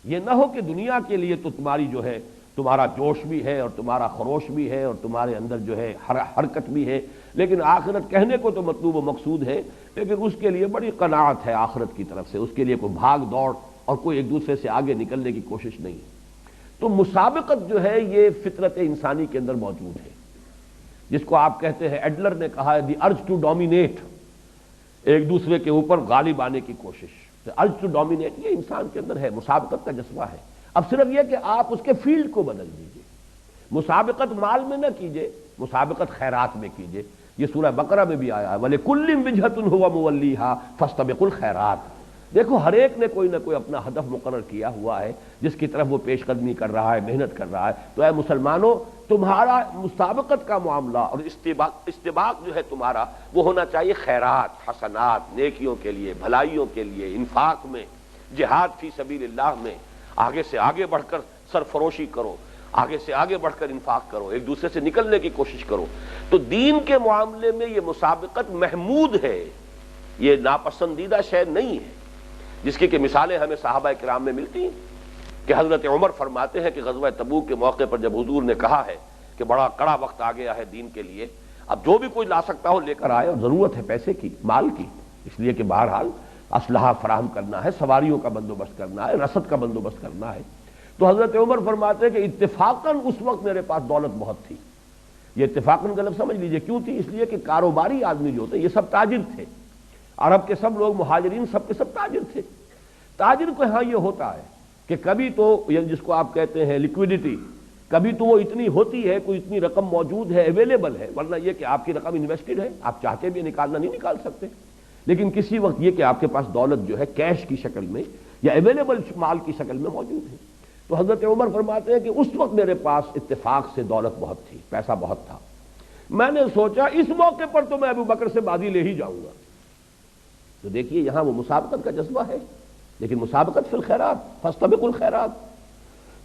یہ نہ ہو کہ دنیا کے لیے تو تمہاری جو ہے تمہارا جوش بھی ہے اور تمہارا خروش بھی ہے اور تمہارے اندر جو ہے حرکت بھی ہے، لیکن آخرت کہنے کو تو مطلوب و مقصود ہے، لیکن اس کے لیے بڑی قناعت ہے آخرت کی طرف سے، اس کے لیے کوئی بھاگ دوڑ اور کوئی ایک دوسرے سے آگے نکلنے کی کوشش نہیں۔ تو مسابقت جو ہے یہ فطرت انسانی کے اندر موجود ہے، جس کو آپ کہتے ہیں، ایڈلر نے کہا ہے دی ارج ٹو ڈومینیٹ، ایک دوسرے کے اوپر غالب آنے کی کوشش، ارج ٹو ڈومینیٹ یہ انسان کے اندر ہے، مسابقت کا جذبہ ہے۔ اب صرف یہ کہ آپ اس کے فیلڈ کو بدل دیجئے، مسابقت مال میں نہ کیجئے، مسابقت خیرات میں کیجئے، یہ سورہ بقرہ میں بھی آیا ہے وَلِكُلٍّ وِجْهَةٌ هُوَ مُوَلِّيهَا فَاسْتَبِقُوا الْخَيْرَاتِ۔ دیکھو ہر ایک نے کوئی نہ کوئی اپنا ہدف مقرر کیا ہوا ہے جس کی طرف وہ پیش قدمی کر رہا ہے، محنت کر رہا ہے۔ تو اے مسلمانوں، تمہارا مسابقت کا معاملہ اور استباق جو ہے تمہارا وہ ہونا چاہیے خیرات، حسنات، نیکیوں کے لیے، بھلائیوں کے لیے، انفاق میں، جہاد فی سبیل اللہ میں آگے سے آگے بڑھ کر سرفروشی کرو، آگے سے آگے بڑھ کر انفاق کرو، ایک دوسرے سے نکلنے کی کوشش کرو۔ تو دین کے معاملے میں یہ مسابقت محمود ہے، یہ ناپسندیدہ شے نہیں ہے، جس کی کہ مثالیں ہمیں صحابہ کرام میں ملتی ہیں کہ حضرت عمر فرماتے ہیں کہ غزوہ تبوک کے موقع پر جب حضور نے کہا ہے کہ بڑا کڑا وقت آ گیا ہے دین کے لیے، اب جو بھی کوئی لا سکتا ہو لے کر آئے، اور ضرورت ہے پیسے کی، مال کی، اس لیے کہ بہرحال اسلحہ فراہم کرنا ہے، سواریوں کا بندوبست کرنا ہے، رسد کا بندوبست کرنا ہے۔ تو حضرت عمر فرماتے ہیں کہ اتفاقاً اس وقت میرے پاس دولت بہت تھی۔ یہ اتفاقاً کا لفظ سمجھ لیجئے کیوں تھی؟ اس لیے کہ کاروباری آدمی جو ہوتے ہیں یہ سب تاجر تھے، عرب کے سب لوگ، مہاجرین سب کے سب تاجر تھے۔ تاجر کو ہاں یہ ہوتا ہے کہ کبھی تو جس کو آپ کہتے ہیں لیکویڈیٹی، کبھی تو وہ اتنی ہوتی ہے، کوئی اتنی رقم موجود ہے، اویلیبل ہے، ورنہ یہ کہ آپ کی رقم انویسٹڈ ہے، آپ چاہتے بھی نکالنا نہیں نکال سکتے۔ لیکن کسی وقت یہ کہ آپ کے پاس دولت جو ہے کیش کی شکل میں یا اویلیبل مال کی شکل میں موجود ہے۔ تو حضرت عمر فرماتے ہیں کہ اس وقت میرے پاس اتفاق سے دولت بہت تھی، پیسہ بہت تھا۔ میں نے سوچا اس موقع پر تو میں ابو بکر سے بازی لے ہی جاؤں گا۔ تو دیکھیے یہاں وہ مسابقت کا جذبہ ہے، لیکن مسابقت فی الخیرات، فاستبقوا الخیرات۔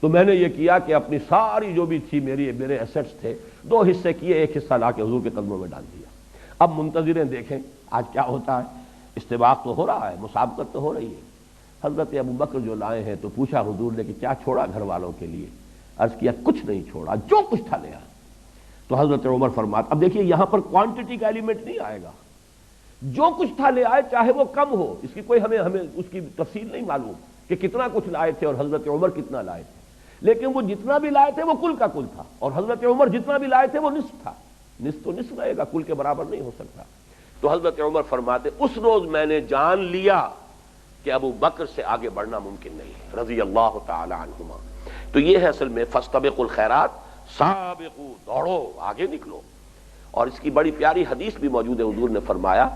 تو میں نے یہ کیا کہ اپنی ساری جو بھی تھی میرے ایسٹس تھے، 2 حصے کیے، ایک حصہ لا کے حضور کے قدموں میں ڈال دیا۔ اب منتظریں دیکھیں آج کیا ہوتا ہے۔ استباق تو ہو رہا ہے، مسابقت تو ہو رہی ہے۔ حضرت ابو بکر جو لائے ہیں تو پوچھا حضور نے کہ کیا چھوڑا گھر والوں کے لیے؟ عرض کیا کچھ نہیں چھوڑا، جو کچھ تھا لیا۔ تو حضرت عمر فرماتے، اب دیکھیے یہاں پر کوانٹٹی کا ایلیمنٹ نہیں آئے گا، جو کچھ تھا لے آئے، چاہے وہ کم ہو، اس کی کوئی ہمیں اس کی تفصیل نہیں معلوم کہ کتنا کچھ لائے تھے اور حضرت عمر کتنا لائے تھے، لیکن وہ جتنا بھی لائے تھے وہ کل کا کل تھا، اور حضرت عمر جتنا بھی لائے تھے وہ نصف تھا۔ نصف تو نصف رہے گا، کل کے برابر نہیں ہو سکتا۔ تو حضرت عمر فرماتے اس روز میں نے جان لیا کہ ابو بکر سے آگے بڑھنا ممکن نہیں ہے، رضی اللہ تعالی عنہما۔ تو یہ ہے اصل میں فاستبقوا الخیرات، سابقوا، دوڑو، آگے نکلو۔ اور اس کی بڑی پیاری حدیث بھی موجود ہے، حضور نے فرمایا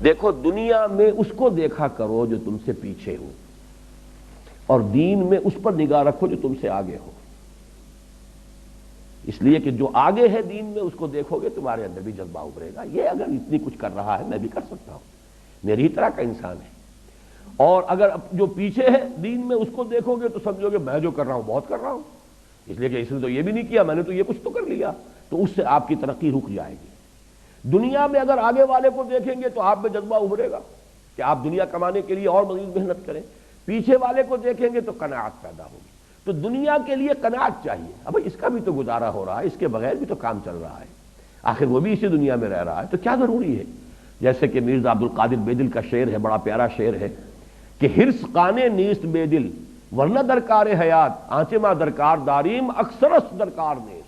دیکھو دنیا میں اس کو دیکھا کرو جو تم سے پیچھے ہو، اور دین میں اس پر نگاہ رکھو جو تم سے آگے ہو۔ اس لیے کہ جو آگے ہے دین میں اس کو دیکھو گے تمہارے اندر بھی جذبہ ابھرے گا، یہ اگر اتنی کچھ کر رہا ہے میں بھی کر سکتا ہوں، میری ہی طرح کا انسان ہے۔ اور اگر جو پیچھے ہے دین میں اس کو دیکھو گے تو سمجھو گے میں جو کر رہا ہوں بہت کر رہا ہوں، اس لیے کہ اس نے تو یہ بھی نہیں کیا، میں نے تو یہ کچھ تو کر لیا، تو اس سے آپ کی ترقی رک جائے گی۔ دنیا میں اگر آگے والے کو دیکھیں گے تو آپ میں جذبہ ابھرے گا کہ آپ دنیا کمانے کے لیے اور مزید محنت کریں، پیچھے والے کو دیکھیں گے تو قناعت پیدا ہوگی۔ تو دنیا کے لیے قناعت چاہیے، اب اس کا بھی تو گزارا ہو رہا ہے، اس کے بغیر بھی تو کام چل رہا ہے، آخر وہ بھی اسی دنیا میں رہ رہا ہے، تو کیا ضروری ہے؟ جیسے کہ مرزا عبد القادر بے دل کا شعر ہے، بڑا پیارا شعر ہے کہ ہرس قانے نیست بے دل ورنہ درکار حیات آنچما درکار داریم اکثرست درکار نیست۔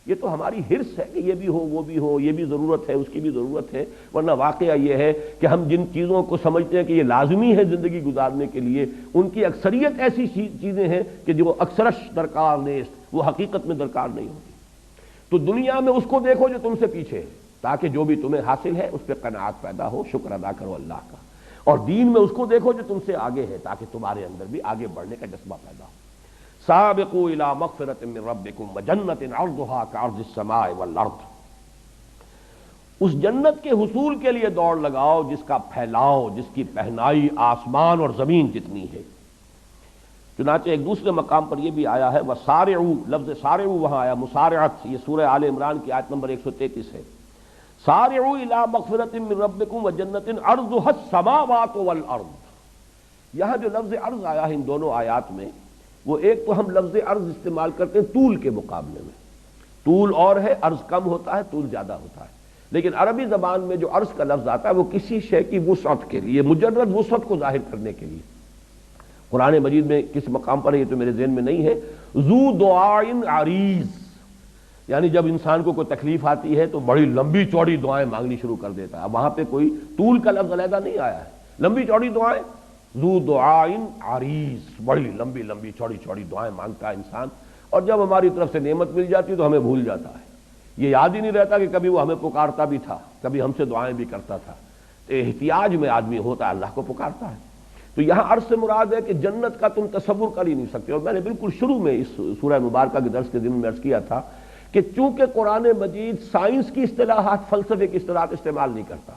یہ تو ہماری ہرس ہے کہ یہ بھی ہو وہ بھی ہو، یہ بھی ضرورت ہے اس کی بھی ضرورت ہے، ورنہ واقعہ یہ ہے کہ ہم جن چیزوں کو سمجھتے ہیں کہ یہ لازمی ہے زندگی گزارنے کے لیے، ان کی اکثریت ایسی چیزیں ہیں کہ جو اکثرش درکار نیست، وہ حقیقت میں درکار نہیں ہوتی۔ تو دنیا میں اس کو دیکھو جو تم سے پیچھے ہے، تاکہ جو بھی تمہیں حاصل ہے اس پہ قناعت پیدا ہو، شکر ادا کرو اللہ کا۔ اور دین میں اس کو دیکھو جو تم سے آگے ہے، تاکہ تمہارے اندر بھی آگے بڑھنے کا جذبہ پیدا ہو۔ سابقوا الی مغفرۃ من ربکم وجنۃ عرضھا کعرض السماء والارض، اس جنت کے حصول کے لیے دوڑ لگاؤ جس کا پھیلاؤ، جس کی پہنائی آسمان اور زمین جتنی ہے۔ چنانچہ ایک دوسرے مقام پر یہ بھی آیا ہے وسارعوا، لفظ سارعوا وہاں آیا، مسارعت، یہ سورہ آل عمران کی آیت نمبر 133 ہے۔ سارعوا الی مغفرۃ من ربکم وجنۃ عرضھا السماوات والارض، یہاں جو لفظ عرض آیا ہے ان دونوں آیات میں، وہ ایک تو ہم لفظ عرض استعمال کرتے ہیں طول کے مقابلے میں، طول اور ہے، عرض کم ہوتا ہے، طول زیادہ ہوتا ہے، لیکن عربی زبان میں جو عرض کا لفظ آتا ہے وہ کسی شے کی وسعت کے لیے، مجرد وسعت کو ظاہر کرنے کے لیے۔ قرآن مجید میں کس مقام پر ہے یہ تو میرے ذہن میں نہیں ہے، ذو دعائن عریض، یعنی جب انسان کو کوئی تکلیف آتی ہے تو بڑی لمبی چوڑی دعائیں مانگنی شروع کر دیتا ہے۔ اب وہاں پہ کوئی طول کا لفظ علیحدہ نہیں آیا ہے، لمبی چوڑی دعائیں، ذو دعائن عریض، بڑی لمبی لمبی چوڑی چوڑی دعائیں مانگتا ہے انسان، اور جب ہماری طرف سے نعمت مل جاتی ہے تو ہمیں بھول جاتا ہے یہ یاد ہی نہیں رہتا کہ کبھی وہ ہمیں پکارتا بھی تھا، کبھی ہم سے دعائیں بھی کرتا تھا۔ تو احتیاج میں آدمی ہوتا ہے، اللہ کو پکارتا ہے۔ تو یہاں عرض سے مراد ہے کہ جنت کا تم تصور کر ہی نہیں سکتے۔ اور میں نے بالکل شروع میں اس سورہ مبارکہ کے درس کے دن میں عرض کیا تھا کہ چونکہ قرآن مجید سائنس کی اصطلاحات، فلسفے کی اصطلاحات استعمال نہیں کرتا،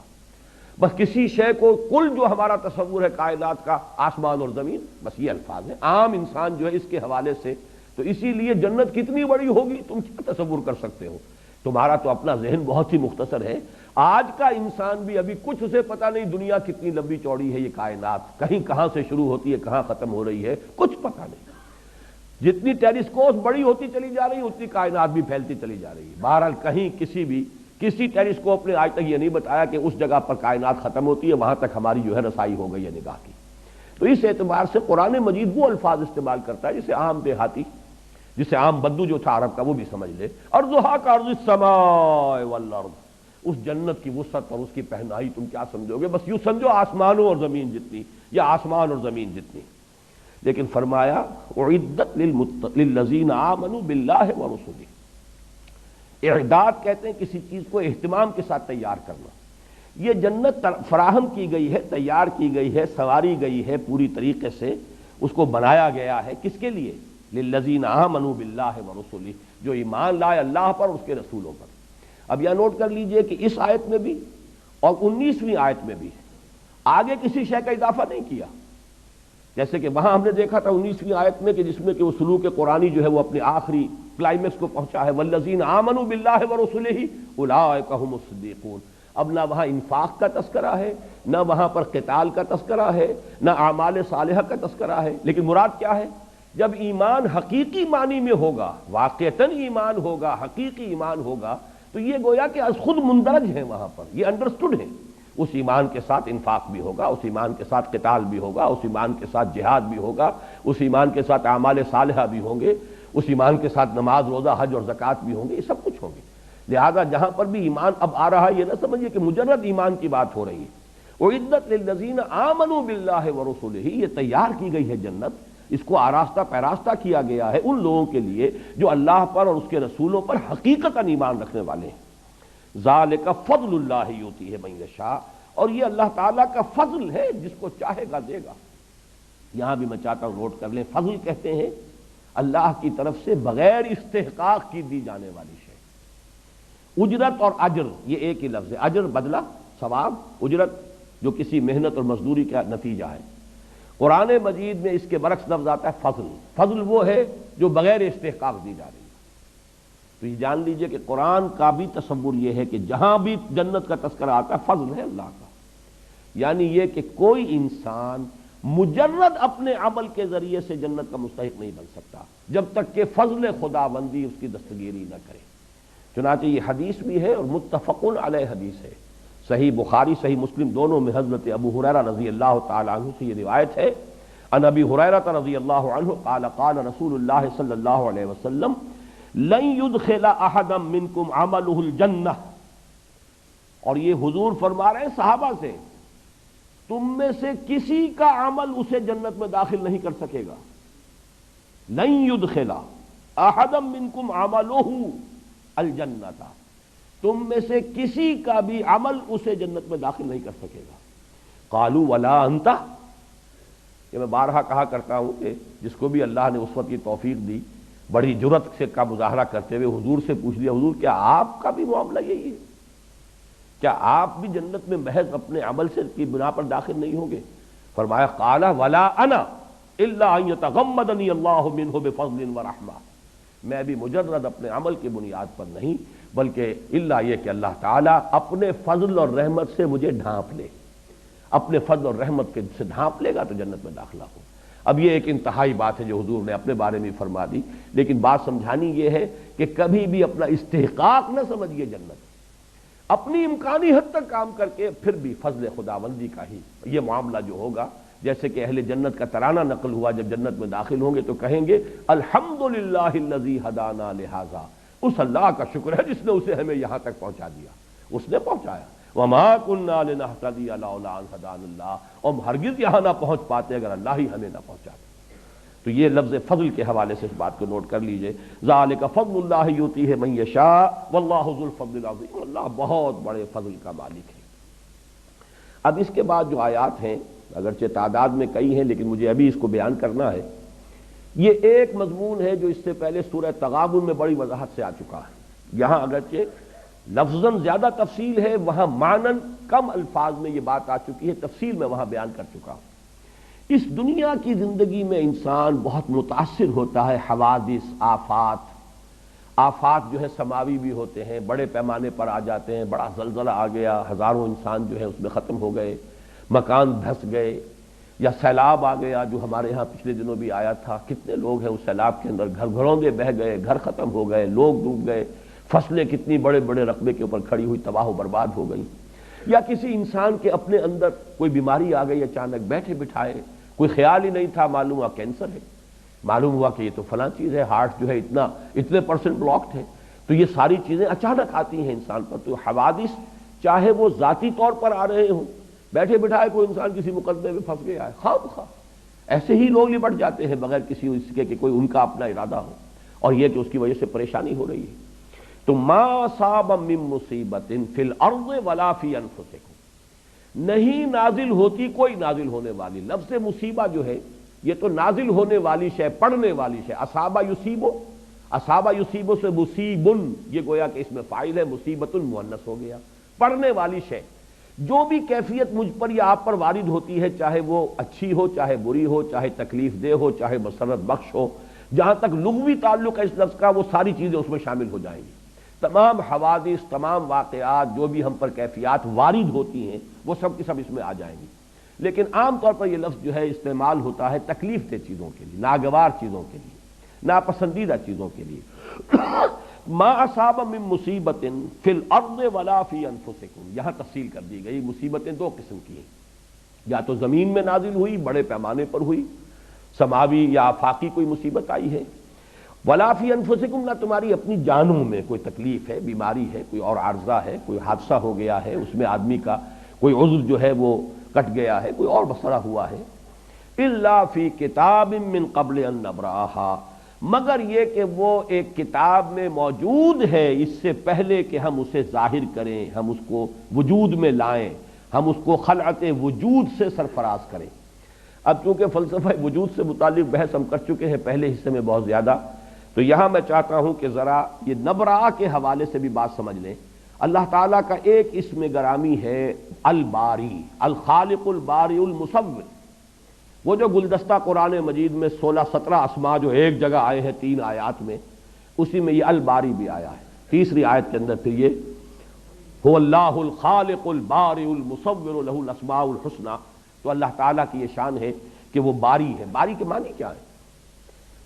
بس کسی شے کو کل جو ہمارا تصور ہے کائنات کا، آسمان اور زمین، بس یہ الفاظ ہیں۔ عام انسان جو ہے اس کے حوالے سے، تو اسی لیے جنت کتنی بڑی ہوگی تم کیا تصور کر سکتے ہو؟ تمہارا تو اپنا ذہن بہت ہی مختصر ہے۔ آج کا انسان بھی ابھی کچھ اسے پتہ نہیں دنیا کتنی لمبی چوڑی ہے، یہ کائنات کہیں کہاں سے شروع ہوتی ہے کہاں ختم ہو رہی ہے، کچھ پتہ نہیں۔ جتنی ٹیلیسکوپ بڑی ہوتی چلی جا رہی ہے اتنی کائنات بھی پھیلتی چلی جا رہی ہے۔ بہرحال کہیں کسی ٹیلیسکوپ نے آج تک یہ نہیں بتایا کہ اس جگہ پر کائنات ختم ہوتی ہے، وہاں تک ہماری جو ہے رسائی ہو گئی ہے نگاہ کی۔ تو اس اعتبار سے قرآن مجید وہ الفاظ استعمال کرتا ہے جسے عام دیہاتی، جسے عام بدو جو تھا عرب کا وہ بھی سمجھ لے۔ ارضھا کارض السماء والارض، اس جنت کی وسعت اور اس کی پہنائی تم کیا سمجھو گے؟ بس یوں سمجھو آسمانوں اور زمین جتنی، یا آسمان اور زمین جتنی۔ لیکن فرمایا اعدت للذین آمنوا باللہ ورسلہ، اعداد کہتے ہیں کسی چیز کو اہتمام کے ساتھ تیار کرنا۔ یہ جنت فراہم کی گئی ہے، تیار کی گئی ہے، سنواری گئی ہے پوری طریقے سے، اس کو بنایا گیا ہے کس کے لیے؟ للذین آمنوا باللہ ورسلہ، جو ایمان لائے اللہ پر اور اس کے رسولوں پر۔ اب یہ نوٹ کر لیجئے کہ اس آیت میں بھی اور 19ویں آیت میں بھی آگے کسی شے کا اضافہ نہیں کیا۔ جیسے کہ وہاں ہم نے دیکھا تھا 19ویں آیت میں کہ جس میں کہ وہ سلوک قرآنی جو ہے وہ اپنے آخری کلائمیکس کو پہنچا ہے، والذین آمنوا باللہ ورسلہ اولئک هم الصدیقون۔ اب نہ وہاں انفاق کا تذکرہ ہے، نہ وہاں پر قتال کا تذکرہ ہے، نہ اعمال صالحہ کا تذکرہ ہے، لیکن مراد کیا ہے؟ جب ایمان حقیقی معنی میں ہوگا، واقعتاً ایمان ہوگا، حقیقی ایمان ہوگا، تو یہ گویا کہ از خود مندرج ہیں وہاں پر، یہ انڈرسٹوڈ ہے۔ اس ایمان کے ساتھ انفاق بھی ہوگا، اس ایمان کے ساتھ قتال بھی ہوگا، اس ایمان کے ساتھ جہاد بھی ہوگا، اس ایمان کے ساتھ اعمال صالحہ بھی ہوں گے، اس ایمان کے ساتھ نماز، روزہ، حج اور زکوٰۃ بھی ہوں گے، یہ سب کچھ ہوں گے۔ لہذا جہاں پر بھی ایمان اب آ رہا ہے، یہ نہ سمجھیے کہ مجرد ایمان کی بات ہو رہی ہے۔ اعدت للذین آمنوا باللہ ورسلہ، یہ تیار کی گئی ہے جنت، اس کو آراستہ پیراستہ کیا گیا ہے ان لوگوں کے لیے جو اللہ پر اور اس کے رسولوں پر حقیقتاً ایمان رکھنے والے ہیں۔ ذالک فضل اللہ یؤتیہ من یشاء، اور یہ اللہ تعالیٰ کا فضل ہے، جس کو چاہے گا دے گا۔ یہاں بھی میں چاہتا ہوں نوٹ کر لیں، فضل کہتے ہیں اللہ کی طرف سے بغیر استحقاق کی دی جانے والی شے۔ اجرت اور اجر یہ ایک ہی لفظ ہے، اجر بدلہ، ثواب، اجرت جو کسی محنت اور مزدوری کا نتیجہ ہے۔ قرآن مجید میں اس کے برعکس لفظ آتا ہے فضل۔ فضل وہ ہے جو بغیر استحقاق دی جا رہی ہے۔ تو یہ جان لیجئے کہ قرآن کا بھی تصور یہ ہے کہ جہاں بھی جنت کا تذکرہ آتا ہے فضل ہے اللہ کا، یعنی یہ کہ کوئی انسان مجرد اپنے عمل کے ذریعے سے جنت کا مستحق نہیں بن سکتا جب تک کہ فضل خداوندی اس کی دستگیری نہ کرے۔ چنانچہ یہ حدیث بھی ہے اور متفق علیہ حدیث ہے، صحیح بخاری صحیح مسلم دونوں میں حضرت ابو ہریرہ رضی اللہ تعالی عنہ سے یہ روایت ہے، ان ابی ہریرہ رضی اللہ عنہ قال قال رسول اللہ صلی اللہ علیہ وسلم لن يدخل احدا منکم عملہ الجنہ، اور یہ حضور فرما رہے ہیں صحابہ سے، تم میں سے کسی کا عمل اسے جنت میں داخل نہیں کر سکے گا۔ لن يدخل احدا منکم عملہ الجنہ، تم میں سے کسی کا بھی عمل اسے جنت میں داخل نہیں کر سکے گا۔ قالوا ولا انت، یہ میں بارہا کہا کرتا ہوں کہ جس کو بھی اللہ نے اس وقت کی توفیق دی، بڑی جرت سے کا مظاہرہ کرتے ہوئے حضور سے پوچھ لیا، حضور کیا آپ کا بھی معاملہ یہی ہے؟ کیا آپ بھی جنت میں محض اپنے عمل سے کی بنا پر داخل نہیں ہوں گے؟ فرمایا قال ولا انا الا ان يتغمدني الله منه بفضل ورحمہ، میں بھی مجرد اپنے عمل کی بنیاد پر نہیں بلکہ الا یہ کہ اللہ تعالیٰ اپنے فضل اور رحمت سے مجھے ڈھانپ لے، اپنے فضل اور رحمت کے سے ڈھانپ لے گا تو جنت میں داخلہ ہو۔ اب یہ ایک انتہائی بات ہے جو حضور نے اپنے بارے میں فرما دی، لیکن بات سمجھانی یہ ہے کہ کبھی بھی اپنا استحقاق نہ سمجھیے جنت، اپنی امکانی حد تک کام کر کے پھر بھی فضل خداوندی کا ہی یہ معاملہ جو ہوگا، جیسے کہ اہل جنت کا ترانہ نقل ہوا، جب جنت میں داخل ہوں گے تو کہیں گے الحمدللہ الذی ہدانا لہذا، اس اللہ کا شکر ہے جس نے اسے ہمیں یہاں تک پہنچا دیا، اس نے پہنچایا۔ وما كنا لنهتدي لولا ان هدانا اللہ، اور ہم ہرگز یہاں نہ پہنچ پاتے اگر اللہ ہی ہمیں نہ پہنچاتا۔ تو یہ لفظ فضل کے حوالے سے اس بات کو نوٹ کر لیجئے، ذالک فضل اللہ یؤتیہ من یشاء واللہ ذو الفضل العظیم، اللہ بہت بڑے فضل کا مالک ہے۔ اب اس کے بعد جو آیات ہیں اگرچہ تعداد میں کئی ہیں لیکن مجھے ابھی اس کو بیان کرنا ہے، یہ ایک مضمون ہے جو اس سے پہلے سورہ تغابن میں بڑی وضاحت سے آ چکا ہے۔ یہاں اگرچہ لفظاً زیادہ تفصیل ہے، وہاں معنن کم الفاظ میں یہ بات آ چکی ہے، تفصیل میں وہاں بیان کر چکا ہوں۔ اس دنیا کی زندگی میں انسان بہت متاثر ہوتا ہے حوادث، آفات جو ہے سماوی بھی ہوتے ہیں، بڑے پیمانے پر آ جاتے ہیں، بڑا زلزلہ آ گیا، ہزاروں انسان جو ہے اس میں ختم ہو گئے، مکان دھس گئے، یا سیلاب آ گیا جو ہمارے ہاں پچھلے دنوں بھی آیا تھا، کتنے لوگ ہیں اس سیلاب کے اندر گھر گھروں بہہ گئے، گھر ختم ہو گئے، لوگ ڈوب گئے، فصلیں کتنی بڑے بڑے رقبے کے اوپر کھڑی ہوئی تباہ و برباد ہو گئی، یا کسی انسان کے اپنے اندر کوئی بیماری آ گئی اچانک بیٹھے بٹھائے، کوئی خیال ہی نہیں تھا، معلوم ہوا کینسر ہے، معلوم ہوا کہ یہ تو فلاں چیز ہے، ہارٹ جو ہے اتنے پرسنٹ بلاکڈ ہے۔ تو یہ ساری چیزیں اچانک آتی ہیں انسان پر۔ تو حوادث چاہے وہ ذاتی طور پر آ رہے ہوں، بیٹھے بٹھائے کوئی انسان کسی مقدمے میں پھنس گیا ہے، خواہ ایسے ہی لوگ لپٹ جاتے ہیں بغیر کسی اس کے کہ کوئی ان کا اپنا ارادہ ہو، اور یہ کہ اس کی وجہ سے پریشانی ہو رہی ہے۔ تو ما اصاب من مصیبت فی الارض ولا فی انفسکم، نہیں نازل ہوتی کوئی نازل ہونے والی، لفظ مصیبہ جو ہے یہ تو نازل ہونے والی شے، پڑھنے والی شے، اصابہ یصیبو، اصابہ یصیبو سے مصیبن، یہ گویا کہ اس میں فاعل ہے، مصیبت مؤنث ہو گیا، پڑھنے والی شے، جو بھی کیفیت مجھ پر یا آپ پر وارد ہوتی ہے، چاہے وہ اچھی ہو، چاہے بری ہو، چاہے تکلیف دہ ہو، چاہے مسرت بخش ہو، جہاں تک لغوی تعلق ہے اس لفظ کا وہ ساری چیزیں اس میں شامل ہو جائیں گی۔ تمام حوادث، تمام واقعات جو بھی ہم پر کیفیات وارد ہوتی ہیں وہ سب کی سب اس میں آ جائیں گی۔ لیکن عام طور پر یہ لفظ جو ہے استعمال ہوتا ہے تکلیف دہ چیزوں کے لیے، ناگوار چیزوں کے لیے، ناپسندیدہ چیزوں کے لیے۔ ما اصاب من مصیبت فی الارض ولا فی انفسکم، یہاں تفصیل کر دی گئی۔ مصیبتیں دو قسم کی ہیں، یا تو زمین میں نازل ہوئی، بڑے پیمانے پر ہوئی، سماوی یا آفاقی کوئی مصیبت آئی ہے، ولا فی انفسکم، نہ تمہاری اپنی جانوں میں کوئی تکلیف ہے، بیماری ہے، کوئی اور عارضہ ہے، کوئی حادثہ ہو گیا ہے، اس میں آدمی کا کوئی عضو جو ہے وہ کٹ گیا ہے، کوئی اور مسئلہ ہوا ہے، الا فی کتاب من قبل ان نبرأھا، مگر یہ کہ وہ ایک کتاب میں موجود ہے اس سے پہلے کہ ہم اسے ظاہر کریں، ہم اس کو وجود میں لائیں، ہم اس کو خلعت وجود سے سرفراز کریں۔ اب چونکہ فلسفہ وجود سے متعلق بحث ہم کر چکے ہیں پہلے حصے میں بہت زیادہ، تو یہاں میں چاہتا ہوں کہ ذرا یہ نبرا کے حوالے سے بھی بات سمجھ لیں۔ اللہ تعالیٰ کا ایک اسم گرامی ہے الباری، الخالق الباری المصور، وہ جو گلدستہ قرآن مجید میں 16-17 اسماء جو ایک جگہ آئے ہیں 3 آیات میں، اسی میں یہ الباری بھی آیا ہے۔ تیسری آیت کے اندر پھر یہ هو اللہ الخالق الباری المصور له الاسماء الحسنى، تو اللہ تعالیٰ کی یہ شان ہے کہ وہ باری ہے۔ باری کے معنی کیا ہے؟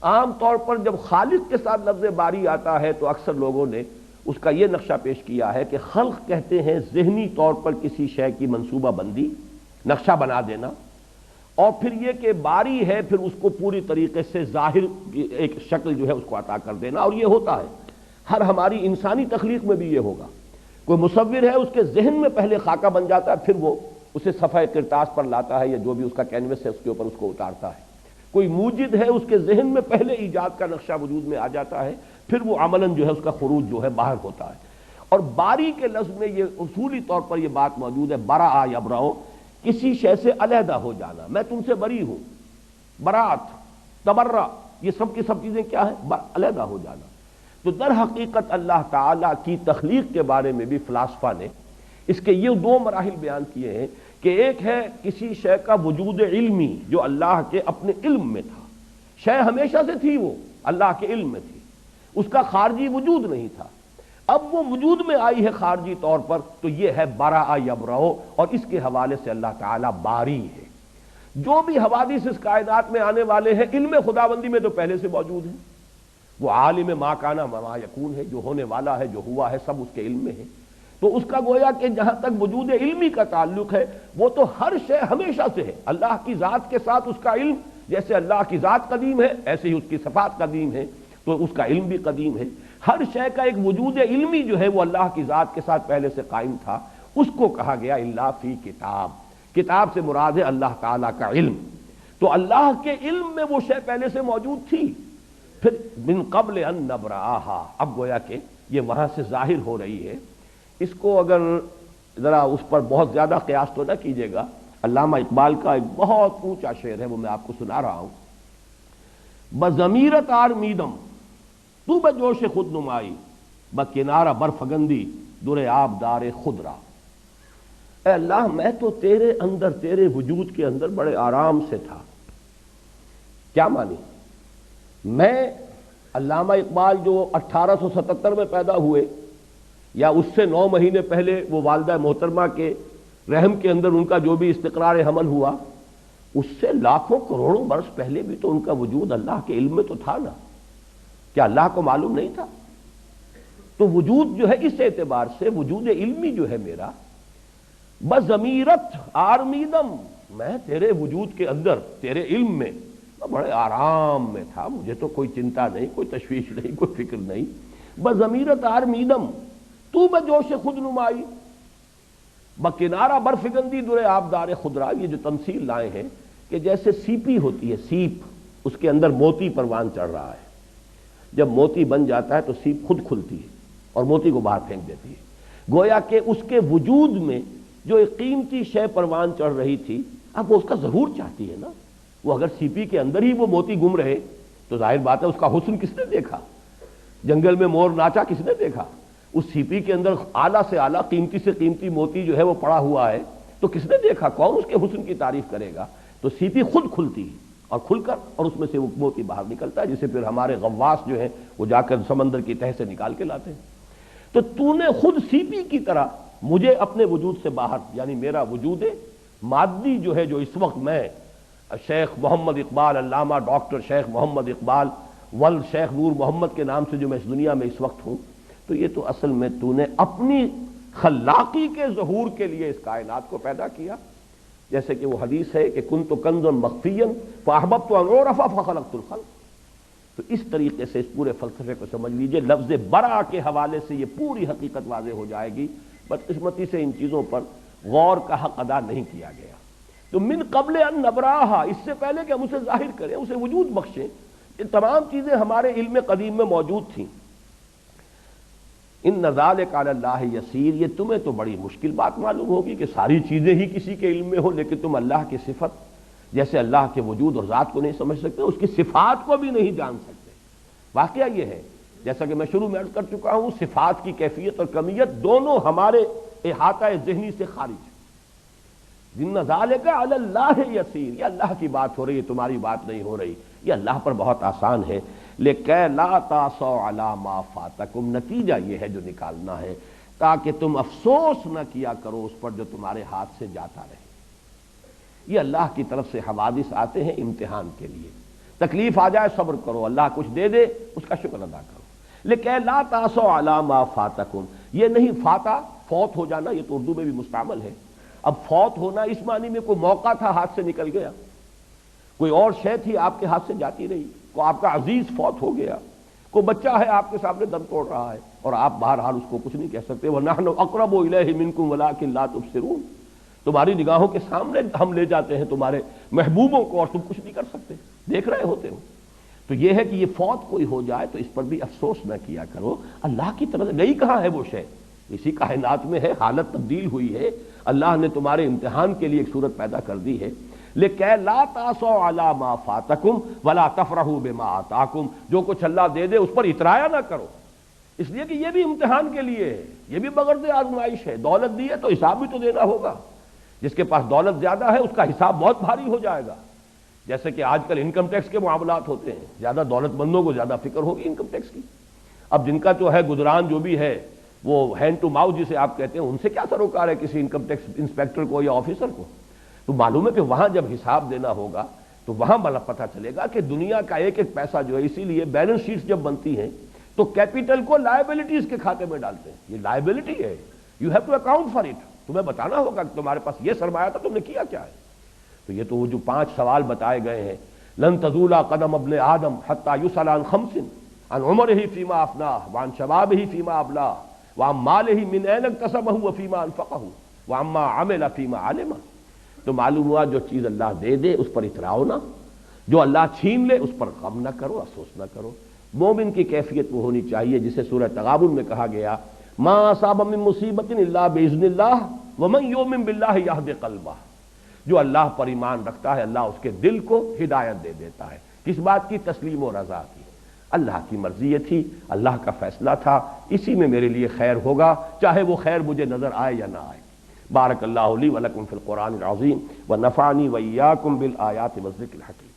عام طور پر جب خالق کے ساتھ لفظ باری آتا ہے تو اکثر لوگوں نے اس کا یہ نقشہ پیش کیا ہے کہ خلق کہتے ہیں ذہنی طور پر کسی شے کی منصوبہ بندی، نقشہ بنا دینا، اور پھر یہ کہ باری ہے پھر اس کو پوری طریقے سے ظاہر ایک شکل جو ہے اس کو عطا کر دینا، اور یہ ہوتا ہے ہر ہماری انسانی تخلیق میں بھی یہ ہوگا۔ کوئی مصور ہے، اس کے ذہن میں پہلے خاکہ بن جاتا ہے، پھر وہ اسے صفحہ کرتاس پر لاتا ہے یا جو بھی اس کا کینوس ہے اس کے اوپر اس کو اتارتا ہے۔ کوئی موجد ہے، اس کے ذہن میں پہلے ایجاد کا نقشہ وجود میں آ جاتا ہے، پھر وہ عملاً جو ہے اس کا خروج جو ہے باہر ہوتا ہے۔ اور باری کے لفظ میں یہ اصولی طور پر یہ بات موجود ہے، برا یبرأ، کسی شے سے علیحدہ ہو جانا، میں تم سے بری ہوں، برات، تبرع، یہ سب کی سب چیزیں کیا ہیں؟ علیحدہ ہو جانا۔ تو در حقیقت اللہ تعالیٰ کی تخلیق کے بارے میں بھی فلاسفہ نے اس کے یہ 2 مراحل بیان کیے ہیں کہ ایک ہے کسی شے کا وجود علمی جو اللہ کے اپنے علم میں تھا، شے ہمیشہ سے تھی، وہ اللہ کے علم میں تھی، اس کا خارجی وجود نہیں تھا، اب وہ وجود میں آئی ہے خارجی طور پر، تو یہ ہے برا یبرأ، اور اس کے حوالے سے اللہ تعالیٰ باری ہے۔ جو بھی حوادث اس کائنات میں آنے والے ہیں علم خداوندی میں تو پہلے سے موجود ہیں، وہ عالم ما کان ما یکون ہے، جو ہونے والا ہے، جو ہوا ہے، سب اس کے علم میں ہے۔ تو اس کا گویا کہ جہاں تک وجود علمی کا تعلق ہے وہ تو ہر شے ہمیشہ سے ہے، اللہ کی ذات کے ساتھ اس کا علم، جیسے اللہ کی ذات قدیم ہے ایسے ہی اس کی صفات قدیم ہے، تو اس کا علم بھی قدیم ہے۔ ہر شے کا ایک وجود علمی جو ہے وہ اللہ کی ذات کے ساتھ پہلے سے قائم تھا، اس کو کہا گیا الا فی کتاب، کتاب سے مراد ہے اللہ تعالیٰ کا علم۔ تو اللہ کے علم میں وہ شے پہلے سے موجود تھی. پھر من قبل ان نبرآہا، اب گویا کہ یہ وہاں سے ظاہر ہو رہی ہے. اس کو اگر ذرا اس پر بہت زیادہ قیاس تو نہ کیجیے گا. علامہ اقبال کا ایک بہت اونچا شعر ہے، وہ میں آپ کو سنا رہا ہوں. بضمیرت آرمیدم تو بجوش خود نمائی، بکنارہ برفگندی در آب دار خود را. اے اللہ میں تو تیرے اندر، تیرے وجود کے اندر بڑے آرام سے تھا. کیا مانی؟ میں علامہ اقبال جو 1877 میں پیدا ہوئے، یا اس سے 9 مہینے پہلے وہ والدہ محترمہ کے رحم کے اندر ان کا جو بھی استقرار حمل ہوا، اس سے لاکھوں کروڑوں برس پہلے بھی تو ان کا وجود اللہ کے علم میں تو تھا نا. کیا اللہ کو معلوم نہیں تھا؟ تو وجود جو ہے اس اعتبار سے وجود علمی جو ہے میرا، بضمیرت آرمیدم، میں تیرے وجود کے اندر، تیرے علم میں بڑے آرام میں تھا. مجھے تو کوئی چنتا نہیں، کوئی تشویش نہیں، کوئی فکر نہیں. بضمیرت آرمیدم تو بجوش خود نمائی، بکنارہ برفگندی در آبدار خدرا. یہ جو تمثیل لائے ہیں کہ جیسے سیپی ہوتی ہے، سیپ، اس کے اندر موتی پروان چڑھ رہا ہے. جب موتی بن جاتا ہے تو سیپ خود کھلتی ہے اور موتی کو باہر پھینک دیتی ہے. گویا کہ اس کے وجود میں جو ایک قیمتی شے پروان چڑھ رہی تھی، اب وہ اس کا ظہور چاہتی ہے نا. وہ اگر سیپی کے اندر ہی وہ موتی گم رہے تو ظاہر بات ہے اس کا حسن کس نے دیکھا؟ جنگل میں مور ناچا کس نے دیکھا؟ اس سیپی کے اندر اعلیٰ سے اعلیٰ، قیمتی سے قیمتی موتی جو ہے وہ پڑا ہوا ہے، تو کس نے دیکھا؟ کون اس کے حسن کی تعریف کرے گا؟ تو سیپی خود کھلتی ہے اور کھل کر اور اس میں سے وہ موتی باہر نکلتا ہے، جسے پھر ہمارے غواص جو ہیں وہ جا کر سمندر کی تہہ سے نکال کے لاتے ہیں. تو تو نے خود سیپی کی طرح مجھے اپنے وجود سے باہر، یعنی میرا وجود مادی جو ہے، جو اس وقت میں شیخ محمد اقبال، علامہ ڈاکٹر شیخ محمد اقبال ولد شیخ نور محمد کے نام سے جو میں اس دنیا میں اس وقت ہوں، تو یہ تو اصل میں تو نے اپنی خلاقی کے ظہور کے لیے اس کائنات کو پیدا کیا. جیسے کہ وہ حدیث ہے کہ کنت کنزا مخفیا فاحببت ان اعرف فخلقت الخلق. تو اس طریقے سے اس پورے فلسفے کو سمجھ لیجئے. لفظ برا کے حوالے سے یہ پوری حقیقت واضح ہو جائے گی. بدقسمتی سے ان چیزوں پر غور کا حق ادا نہیں کیا گیا. تو من قبل ان نبراہا، اس سے پہلے کہ ہم اسے ظاہر کریں، اسے وجود بخشیں، یہ تمام چیزیں ہمارے علم قدیم میں موجود تھیں. ان ذالک علی اللہ یسیر، یہ تمہیں تو بڑی مشکل بات معلوم ہوگی کہ ساری چیزیں ہی کسی کے علم میں ہو، لیکن تم اللہ کی صفت، جیسے اللہ کے وجود اور ذات کو نہیں سمجھ سکتے، اس کی صفات کو بھی نہیں جان سکتے. واقعہ یہ ہے، جیسا کہ میں شروع میں عرض کر چکا ہوں، صفات کی کیفیت اور کمیت دونوں ہمارے احاطہ ذہنی سے خارج ہے. ان ذالک علی اللہ یسیر، یہ اللہ کی بات ہو رہی ہے، تمہاری بات نہیں ہو رہی. یہ اللہ پر بہت آسان ہے. لیکن لا تاسوا علی ما فاتکم، نتیجہ یہ ہے جو نکالنا ہے، تاکہ تم افسوس نہ کیا کرو اس پر جو تمہارے ہاتھ سے جاتا رہے. یہ اللہ کی طرف سے حوادث آتے ہیں امتحان کے لیے. تکلیف آ جائے صبر کرو، اللہ کچھ دے دے اس کا شکر ادا کرو. لیکن لا تاسوا علی ما فاتکم، یہ نہیں فاتا فوت ہو جانا، یہ تو اردو میں بھی مستعمل ہے. اب فوت ہونا اس معنی میں کوئی موقع تھا ہاتھ سے نکل گیا، کوئی اور شے تھی آپ کے ہاتھ سے جاتی رہی، کوئی آپ کا عزیز فوت ہو گیا، کوئی بچہ ہے آپ کے سامنے دم توڑ رہا ہے اور آپ بہرحال اس کو کچھ نہیں کہہ سکتے. وَنَحْنُ أَقْرَبُ إِلَيْهِ مِنْكُمْ وَلَٰكِن لَا تُبْصِرُونَ، تمہاری نگاہوں کے سامنے ہم لے جاتے ہیں تمہارے محبوبوں کو اور تم کچھ نہیں کر سکتے، دیکھ رہے ہوتے ہو. تو یہ ہے کہ یہ فوت کوئی ہو جائے تو اس پر بھی افسوس نہ کیا کرو. اللہ کی طرف گئی کہاں ہے وہ شے؟ اسی کائنات میں ہے. حالت تبدیل ہوئی ہے، اللہ نے تمہارے امتحان کے لیے ایک صورت پیدا کر دی ہے. لیکن لا تاسوا علی ما فاتکم ولا تفرحوا بما آتاکم، جو کچھ اللہ دے دے اس پر اترایا نہ کرو، اس لیے کہ یہ بھی امتحان کے لیے ہے، یہ بھی بغرض آزمائش ہے. دولت دی ہے تو حساب بھی تو دینا ہوگا. جس کے پاس دولت زیادہ ہے اس کا حساب بہت بھاری ہو جائے گا. جیسے کہ آج کل انکم ٹیکس کے معاملات ہوتے ہیں، زیادہ دولت مندوں کو زیادہ فکر ہوگی انکم ٹیکس کی. اب جن کا جو ہے گزران جو بھی ہے وہ ہینڈ ٹو ماؤتھ جسے آپ کہتے ہیں، ان سے کیا سروکار ہے کسی انکم ٹیکس انسپیکٹر کو یا آفیسر کو؟ تو معلوم ہے کہ وہاں جب حساب دینا ہوگا تو وہاں پتہ چلے گا کہ دنیا کا ایک ایک پیسہ جو ہے، اسی لیے بیلنس شیٹس جب بنتی ہیں تو کیپٹل کو لائبلٹیز کے کھاتے میں ڈالتے ہیں. یہ لائبلٹی ہے، you have to account for it. تمہیں بتانا ہوگا کہ تمہارے پاس یہ سرمایہ تھا، تم نے کیا کیا ہے. تو یہ تو وہ جو 5 سوال بتائے گئے ہیں، لن تزول قدم ابن آدم حتی یسأل عن 5 عن عمرہ فیما افناہ وعن شبابہ فیما ابلاہ وعن مالہ من این اکتسبہ وفیما انفقہ وعما عمل فیما علمہ. تو معلوم ہوا جو چیز اللہ دے دے اس پر اتراؤ نہ، جو اللہ چھین لے اس پر غم نہ کرو، افسوس نہ کرو۔ مومن کی کیفیت وہ ہونی چاہیے جسے سورہ تغابن میں کہا گیا ما اصاب من مصیبت الا باذن اللہ ومن یؤمن باللہ یہد قلبہ، جو اللہ پر ایمان رکھتا ہے اللہ اس کے دل کو ہدایت دے دیتا ہے۔ کس بات کی؟ تسلیم و رضا کی۔ اللہ کی مرضی تھی، اللہ کا فیصلہ تھا، اسی میں میرے لیے خیر ہوگا، چاہے وہ خیر مجھے نظر آئے یا نہ آئے۔ بارک اللہ لی ولکم فی القرآن العظیم ونفعنی وإیاکم بالآیات والذکر الحکیم۔